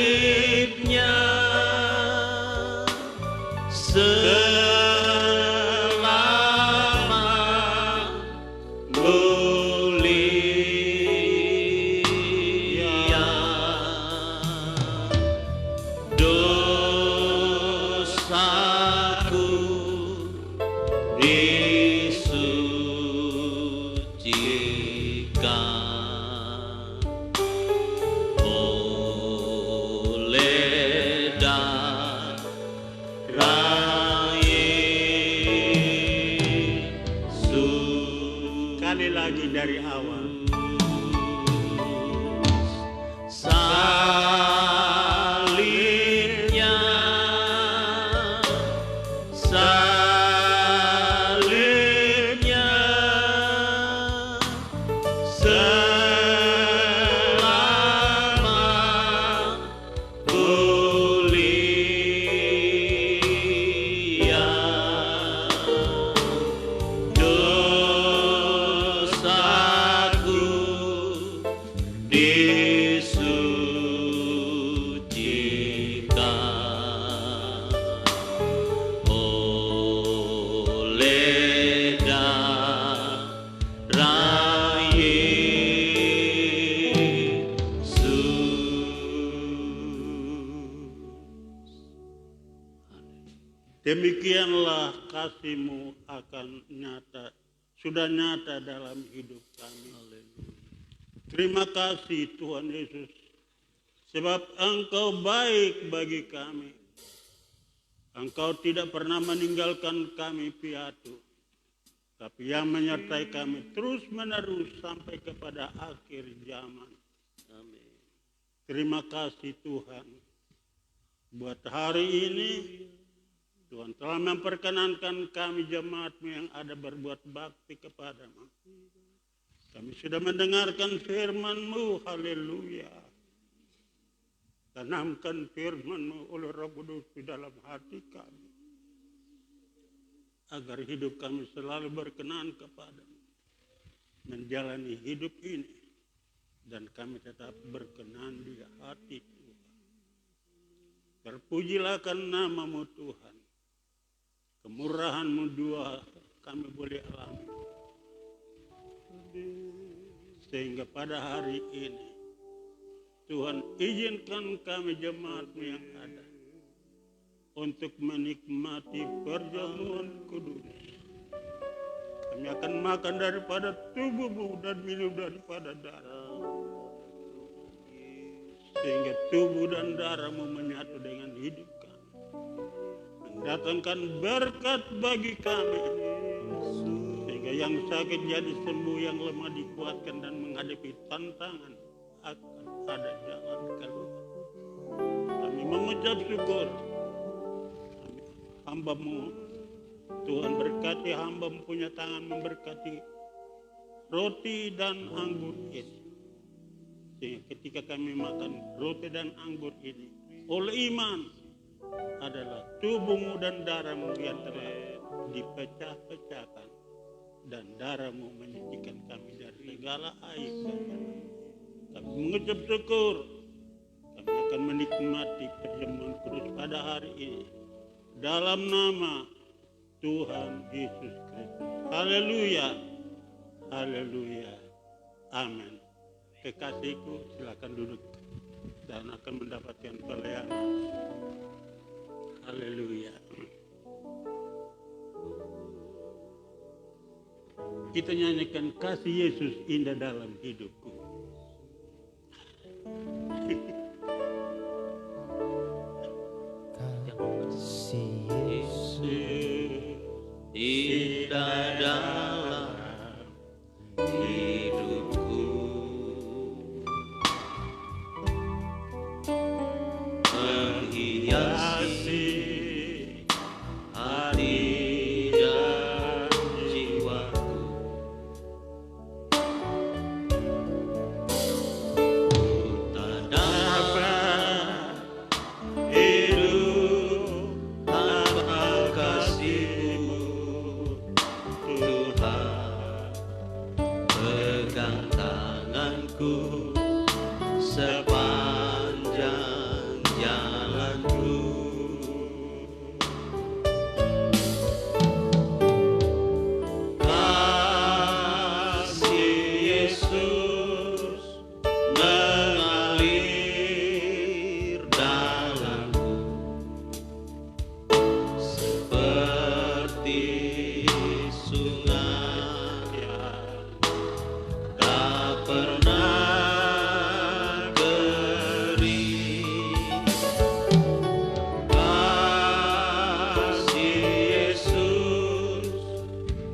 salibnya, selama mulia, dosaku disucikan oleh darah Yesus. Sekali lagi dari awal. Salibnya, salibnya, selama mulia, dosaku disucikan oleh darah Yesus. Demikianlah kasih-Mu akan sudah nyata dalam hidup kami. Terima kasih Tuhan Yesus, sebab Engkau baik bagi kami. Engkau tidak pernah meninggalkan kami piatu, tapi yang menyertai kami terus menerus sampai kepada akhir zaman. Amin. Terima kasih Tuhan, buat hari ini Tuhan telah memperkenankan kami jemaat-Mu yang ada berbuat bakti kepada-Mu. Kami sudah mendengarkan firman-Mu, haleluya. Tanamkan firman-Mu oleh Roh Kudus di dalam hati kami, agar hidup kami selalu berkenan kepada-Mu, menjalani hidup ini, dan kami tetap berkenan di hati Tuhan. Terpujilah kan nama-Mu Tuhan. Kemurahan-Mu dua kami boleh alami, sehingga pada hari ini Tuhan izinkan kami jemaat-Mu yang ada untuk menikmati perjamuan kudus. Kami akan makan daripada tubuh-Mu dan minum daripada darah, sehingga tubuh dan darah-Mu menyatu dengan hidup kami, mendatangkan berkat bagi kami, sehingga yang sakit jadi sembuh, yang lemah dikuatkan, dan menghadapi tantangan akan ada jalan keluar. Kami mengucap syukur. Hamba-Mu Tuhan, berkati hamba-Mu punya tangan memberkati roti dan anggur ini, sehingga ketika kami makan roti dan anggur ini oleh iman adalah tubuh-Mu dan darah-Mu yang telah dipecah-pecahkan, dan darah-Mu menyucikan kami dari segala aib. Kami mengucap syukur. Kami akan menikmati perjamuan kudus pada hari ini. Dalam nama Tuhan Yesus Kristus. Haleluya. Haleluya. Amin. Kekasihku, silakan duduk dan akan mendapatkan pelayanan. Haleluya. Kita nyanyikan kasih Yesus indah dalam hidupku. Kasih Yesus indah dalam hidupku, menghiasi hati dan jiwaku. Ku tak dapat hidup tanpa kasih-Mu, Tuhan. Pegang tanganku sepanjang jalanku. Kasih Yesus mengalir dalamku seperti sungai yang tak pernah kering. Kasih Yesus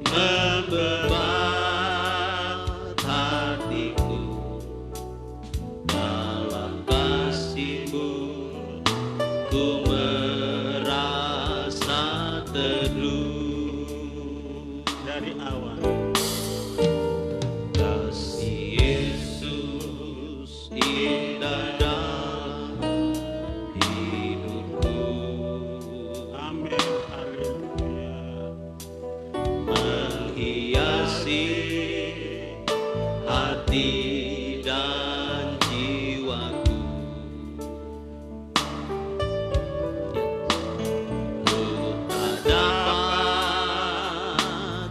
membebat hatiku, dalam kasih-Mu ku merasa teduh. Dari awal Kasih Yesus indah dalam hidupku, amin. Haleluya. menghiasi hati dan jiwaku. Ku tak dapat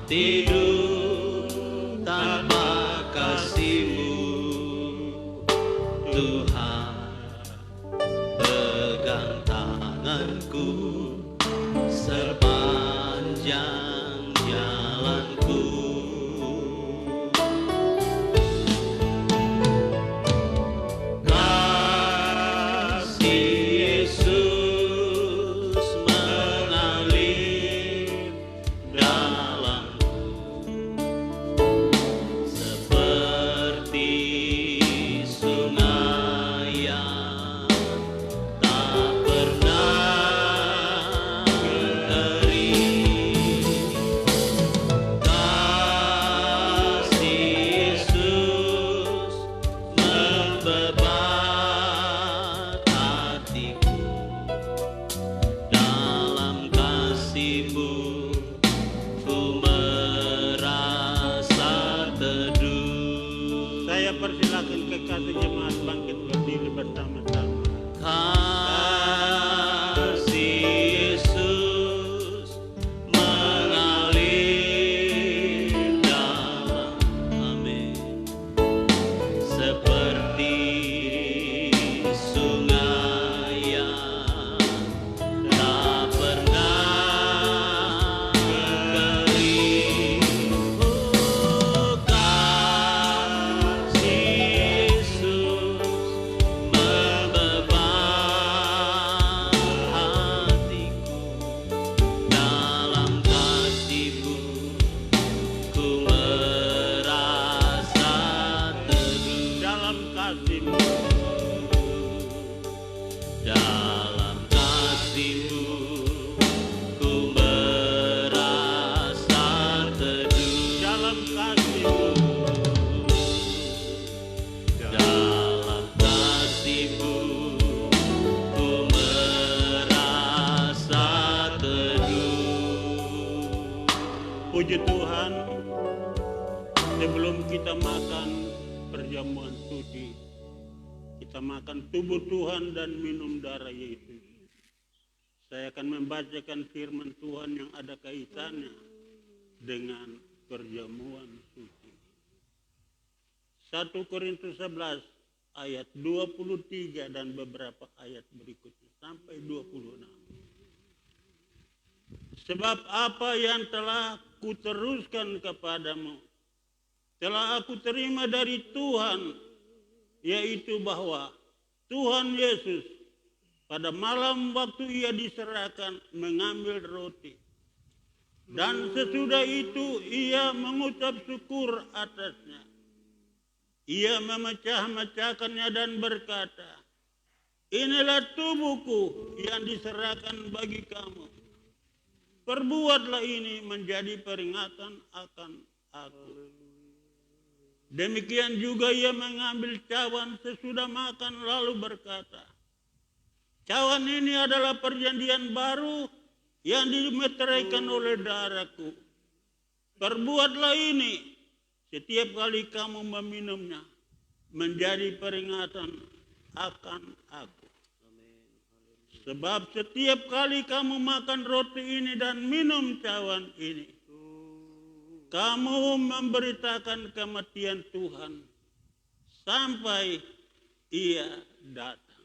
tidur tanpa kasih-Mu, Tuhan. Pegang tanganku sepanjang jalanku. Kasih Yesus mengalir dalamku seperti sungai yang tak pernah kering. Kasih Yesus membebat hatiku, dalam kasih-Mu ku merasa teduh. Saya persilakan kekasih jemaat bangkit berdiri bersama-sama. Kasih Yesus mengalir dalam, amin, seperti sungai yang tak pernah kering. Oh, kasih Yesus membebat hatiku, dalam kasih-Mu ku merasa teduh. Dalam kasih-Mu, Dalam kasih-Mu ku merasa teduh. dalam kasih-Mu, Dalam kasih-Mu ku merasa teduh. puji Tuhan. Sebelum kita makan perjamuan suci, kita makan tubuh Tuhan dan minum darah Yesus. Saya akan membacakan firman Tuhan yang ada kaitannya dengan perjamuan suci. 1 Korintus 11 ayat 23 dan beberapa ayat berikutnya sampai 26. Sebab apa yang telah kuteruskan kepadamu telah aku terima dari Tuhan, yaitu bahwa Tuhan Yesus pada malam waktu ia diserahkan mengambil roti. Dan sesudah itu ia mengucap syukur atasnya. Ia memecah-mecahkannya dan berkata, inilah tubuhku yang diserahkan bagi kamu. Perbuatlah ini menjadi peringatan akan aku. Demikian juga ia mengambil cawan sesudah makan lalu berkata, cawan ini adalah perjanjian baru yang dimeteraikan oleh darahku. Perbuatlah ini setiap kali kamu meminumnya menjadi peringatan akan aku. Sebab setiap kali kamu makan roti ini dan minum cawan ini, kamu memberitakan kematian Tuhan sampai ia datang.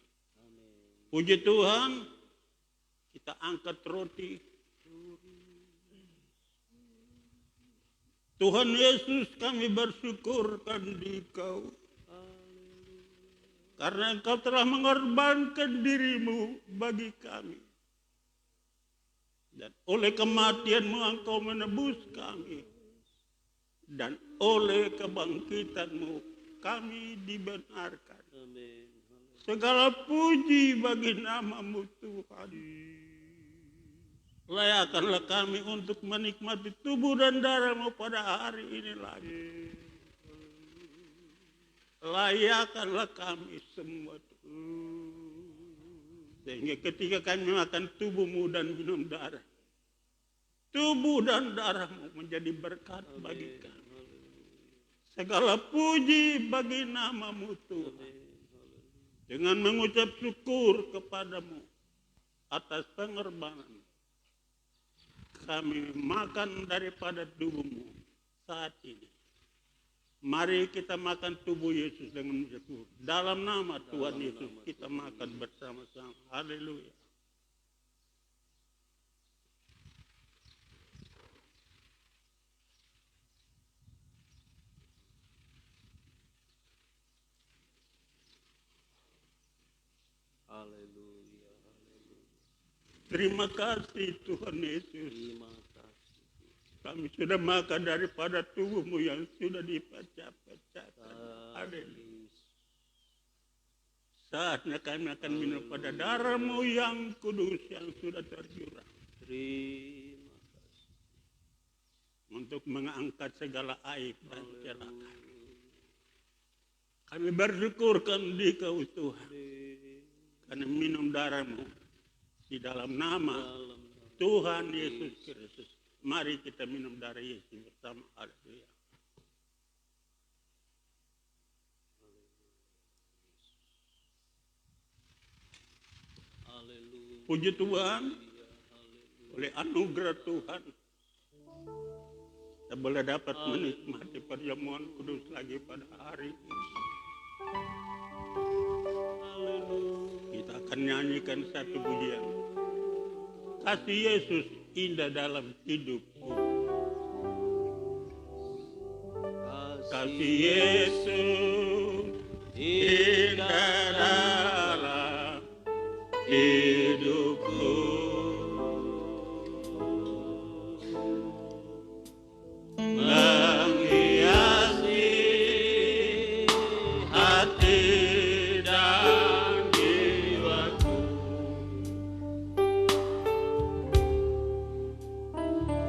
Puji Tuhan, kita angkat roti. Tuhan Yesus, kami bersyukurkan di Kau. Karena Engkau telah mengorbankan dirimu bagi kami. Dan oleh kematian-Mu Engkau menebus kami. Dan oleh kebangkitan-Mu kami dibenarkan. Segala puji bagi nama-Mu Tuhan. Layakkanlah kami untuk menikmati tubuh dan darah-Mu pada hari ini lagi. Layakkanlah kami semua. Sehingga ketika kami makan tubuh-Mu dan minum darah, tubuh dan darah-Mu menjadi berkat bagi kami. Segala puji bagi nama-Mu Tuhan. Dengan mengucap syukur kepadamu atas pengorbanan, kami makan daripada tubuh-Mu saat ini. Mari kita makan tubuh Yesus dengan syukur. Dalam nama Tuhan Yesus kita makan bersama-sama. Haleluya. Haleluya. Terima kasih Tuhan Yesus. Kami sudah makan daripada tubuh-Mu yang sudah dipecah-pecahkan. Haleluya. Saatnya kami akan minum pada darah-Mu yang kudus yang sudah tercurah. Terima kasih. Untuk mengangkat segala aib dan celakaan. Kami bersyukurkan di Kau Tuhan. Karena minum darah-Mu di dalam nama Tuhan Yesus Kristus. Mari kita minum darah Yesus bersama. Haleluya. Puji Tuhan, oleh anugerah Tuhan, kita boleh dapat menikmati perjamuan kudus lagi pada hari ini. Kita akan nyanyikan satu pujian. Kasih Yesus indah dalam hidupku. Kasih Yesus indah dalam hidupku. Menghiasi hati dan jiwaku.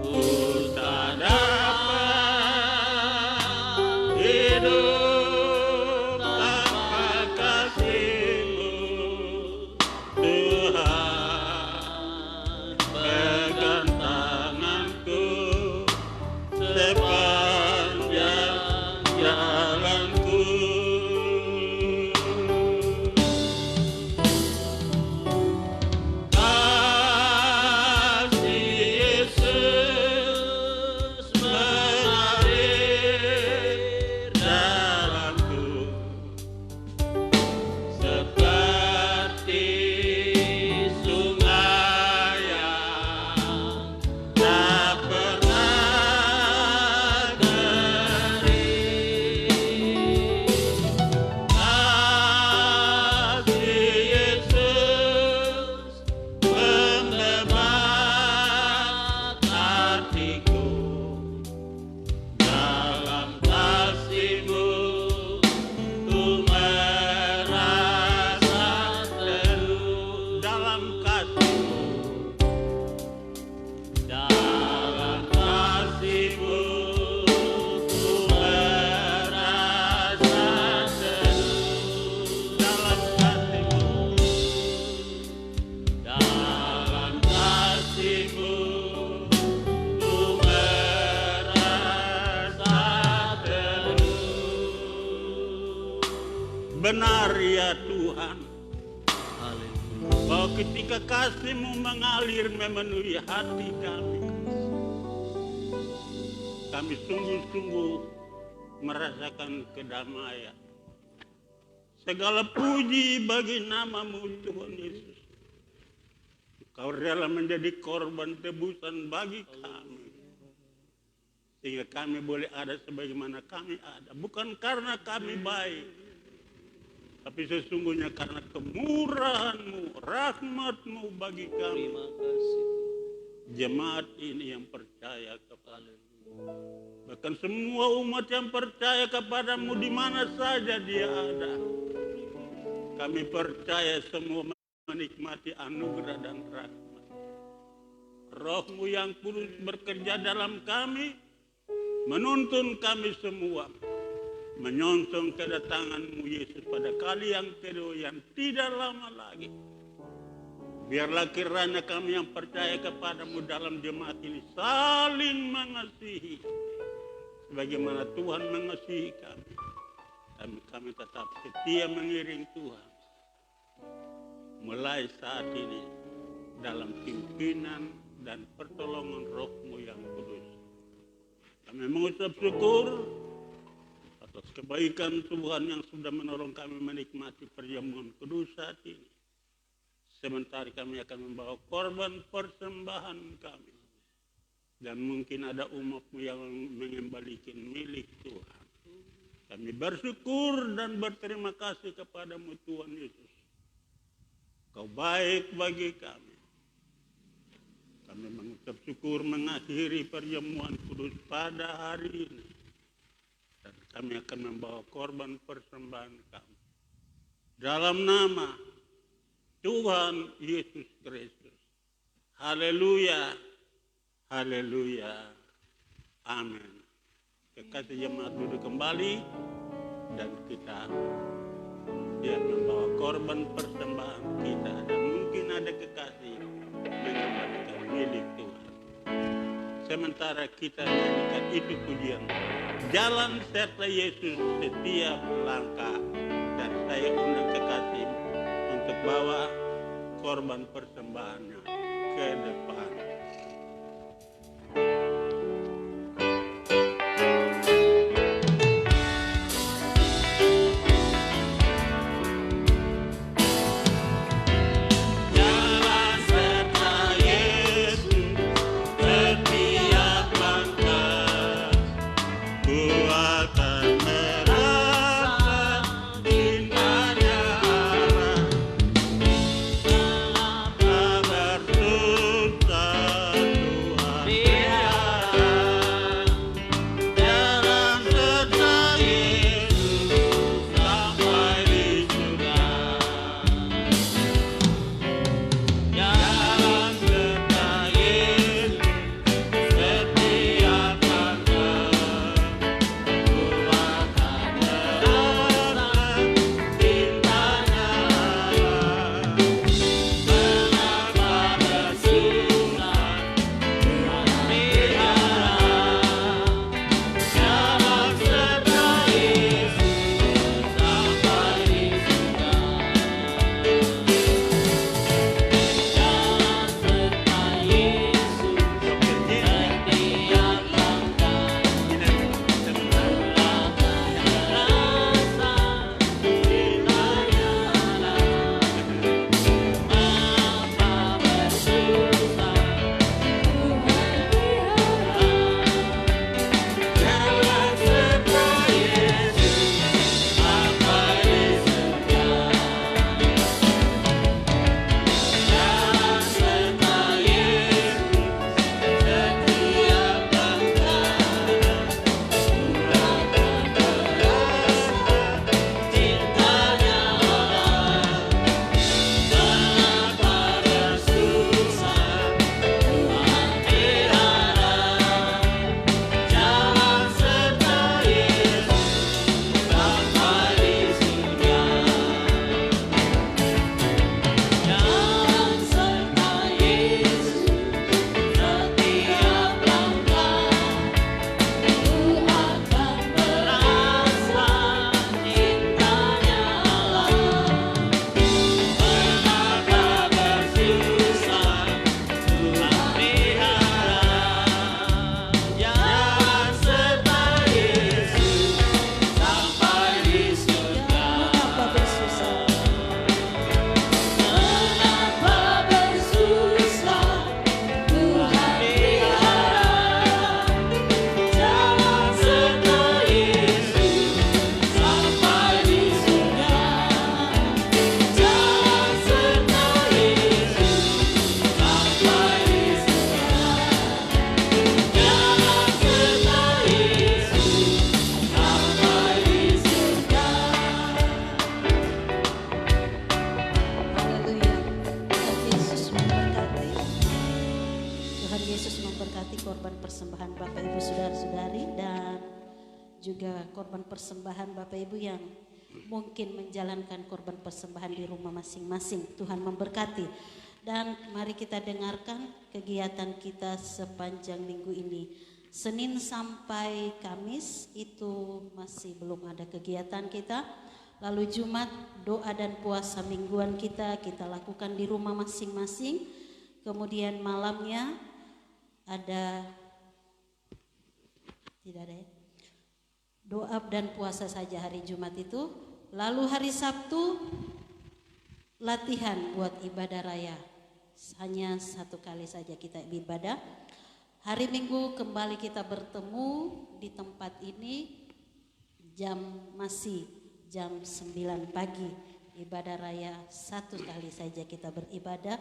Ku tak dapat hidup tanpa kasih-Mu, Tuhan. Haleluya. Bahwa ketika kasih-Mu mengalir memenuhi hati kami sungguh-sungguh merasakan kedamaian. Segala puji bagi nama-Mu Tuhan Yesus. Kau rela menjadi korban tebusan bagi kami. Sehingga kami boleh ada sebagaimana kami ada. Bukan karena kami baik. Tapi sesungguhnya karena kemurahan-Mu, rahmat-Mu bagi kami. Terima kasih. Jemaat ini yang percaya kepada-Mu. Bahkan semua umat yang percaya kepada-Mu di mana saja dia ada. Kami percaya semua menikmati anugerah dan rahmat. Roh-Mu yang kudus bekerja dalam kami, menuntun kami semua, menyongsong kedatangan-Mu Yesus pada kali yang kedua yang tidak lama lagi. Biarlah kiranya kami yang percaya kepada-Mu dalam jemaat ini saling mengasihi, sebagaimana Tuhan mengasihi kami. Kami tetap setia mengiring Tuhan. Mulai saat ini dalam pimpinan dan pertolongan Roh-Mu yang kudus. Kami mengucap syukur atas kebaikan Tuhan yang sudah menolong kami menikmati perjamuan kudus saat ini. Sementara kami akan membawa korban persembahan kami. Dan mungkin ada umat-Mu yang mengembalikan milik Tuhan. Kami bersyukur dan berterima kasih kepada-Mu Tuhan Yesus. Kau baik bagi kami. Kami mengucap syukur mengakhiri perjamuan kudus pada hari ini. Dan kami akan membawa korban persembahan kami. Dalam nama Tuhan Yesus Kristus. Haleluya. Haleluya. Amin. Kekasih jemaat duduk kembali dan kita membawa korban persembahan kita, dan mungkin ada kekasih mengembalikan milik Tuhan. Sementara kita nyanyikan itu pujian, jalan serta Yesus setiap langkah, dan saya undang kekasih untuk bawa korban persembahannya ke depan. persembahan Bapak Ibu saudara-saudari dan juga korban persembahan Bapak Ibu yang mungkin menjalankan korban persembahan di rumah masing-masing. Tuhan memberkati. Dan mari kita dengarkan kegiatan kita sepanjang minggu ini. Senin sampai Kamis itu masih belum ada kegiatan kita. Lalu Jumat doa dan puasa mingguan kita lakukan di rumah masing-masing. Kemudian malamnya ada tidak ada ya? Doa dan puasa saja hari Jumat itu. Lalu hari Sabtu latihan buat ibadah raya. Hanya satu kali saja kita ibadah. Hari Minggu kembali kita bertemu di tempat ini masih jam 9 pagi. Ibadah raya satu kali saja kita beribadah.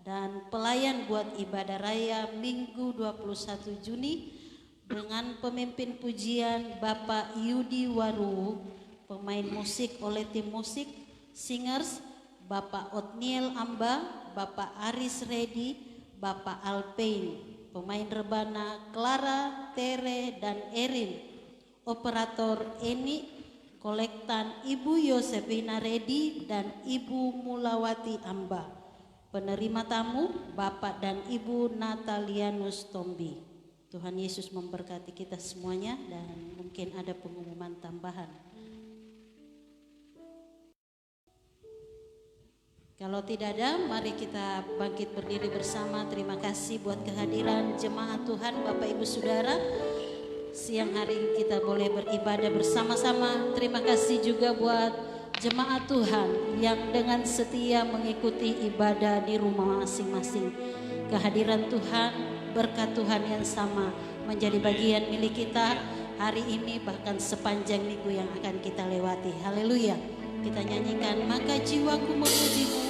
Dan pelayan buat ibadah raya Minggu 21 Juni dengan pemimpin pujian Bapak Yudi Waru, pemain musik oleh tim musik Singers, Bapak Otniel Amba, Bapak Aris Redi, Bapak Alpain, pemain rebana Clara, Tere, dan Erin, operator Eni, kolektan Ibu Yosefina Redi dan Ibu Mulawati Amba, penerima tamu Bapak dan Ibu Natalianus Tombi. Tuhan Yesus memberkati kita semuanya dan mungkin ada pengumuman tambahan. Kalau tidak ada, mari kita bangkit berdiri bersama. Terima kasih buat kehadiran jemaat Tuhan, Bapak Ibu Saudara. Siang hari ini kita boleh beribadah bersama-sama. Terima kasih juga buat jemaat Tuhan yang dengan setia mengikuti ibadah di rumah masing-masing. Kehadiran Tuhan, berkat Tuhan yang sama menjadi bagian milik kita hari ini bahkan sepanjang minggu yang akan kita lewati. Haleluya. Kita nyanyikan maka jiwaku memujimu.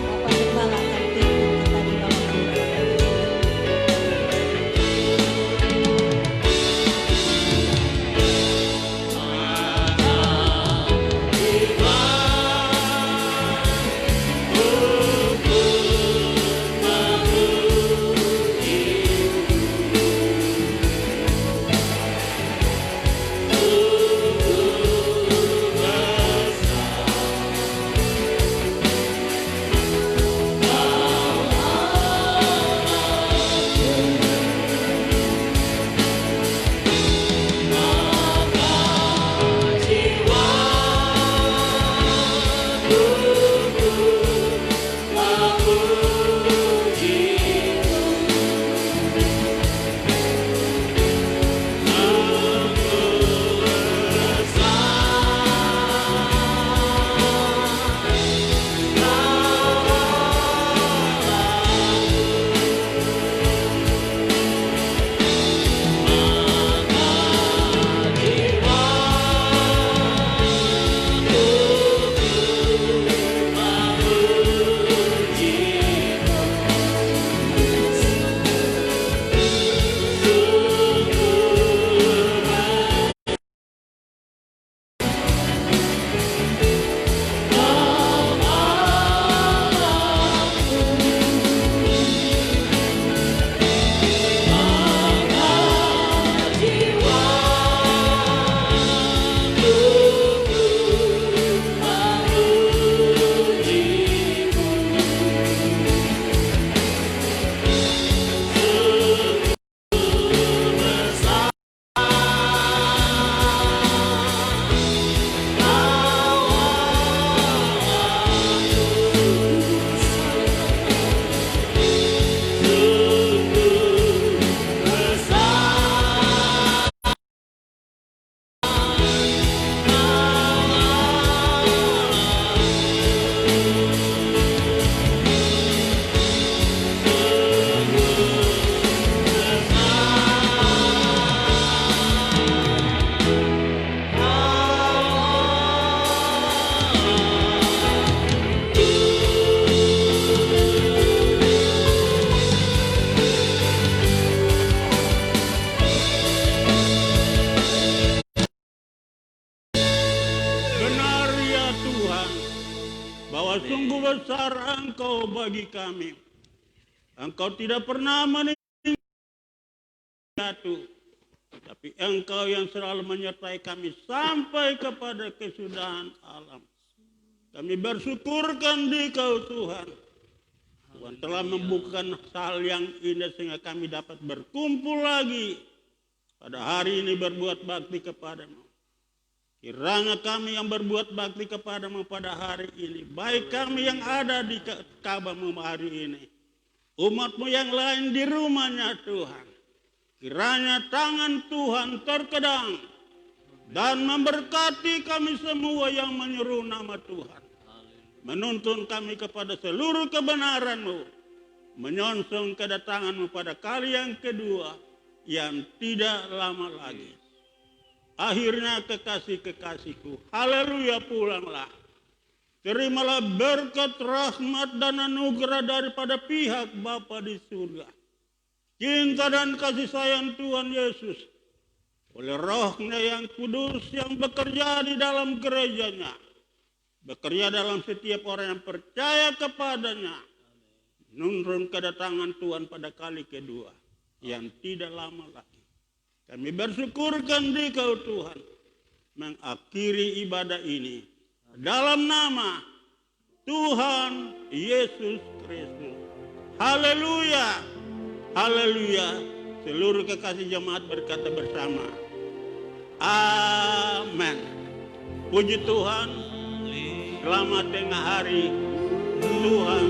Bapak Gembala akan pimpin kita di bawah doa. Oh bahwa sungguh besar Engkau bagi kami. Engkau tidak pernah meninggalkan jatuh, tapi Engkau yang selalu menyertai kami sampai kepada kesudahan alam. Kami bersyukurkan di Kau Tuhan. Tuhan telah membukakan hal yang indah sehingga kami dapat berkumpul lagi pada hari ini berbuat bakti kepadamu. Kiranya kami yang berbuat bakti kepadamu pada hari ini, baik kami yang ada di Ka'bahmu hari ini, umatmu yang lain di rumahnya Tuhan, kiranya tangan Tuhan terkedang dan memberkati kami semua yang menyeru nama Tuhan, menuntun kami kepada seluruh kebenaran-Mu, menyongsong kedatangan-Mu pada kali yang kedua yang tidak lama lagi. Akhirnya kekasih-kekasihku, haleluya, pulanglah. Terimalah berkat, rahmat, dan anugerah daripada pihak Bapa di surga. Cinta dan kasih sayang Tuhan Yesus oleh Roh-Nya yang kudus yang bekerja di dalam gerejanya, bekerja dalam setiap orang yang percaya kepadanya, menurun kedatangan Tuhan pada kali kedua yang tidak lama lagi. Kami bersyukurkan di Kau Tuhan, mengakhiri ibadah ini dalam nama Tuhan Yesus Kristus. Haleluya, haleluya. Seluruh kekasih jemaat berkata bersama, amin. Puji Tuhan, selamat tengah hari Tuhan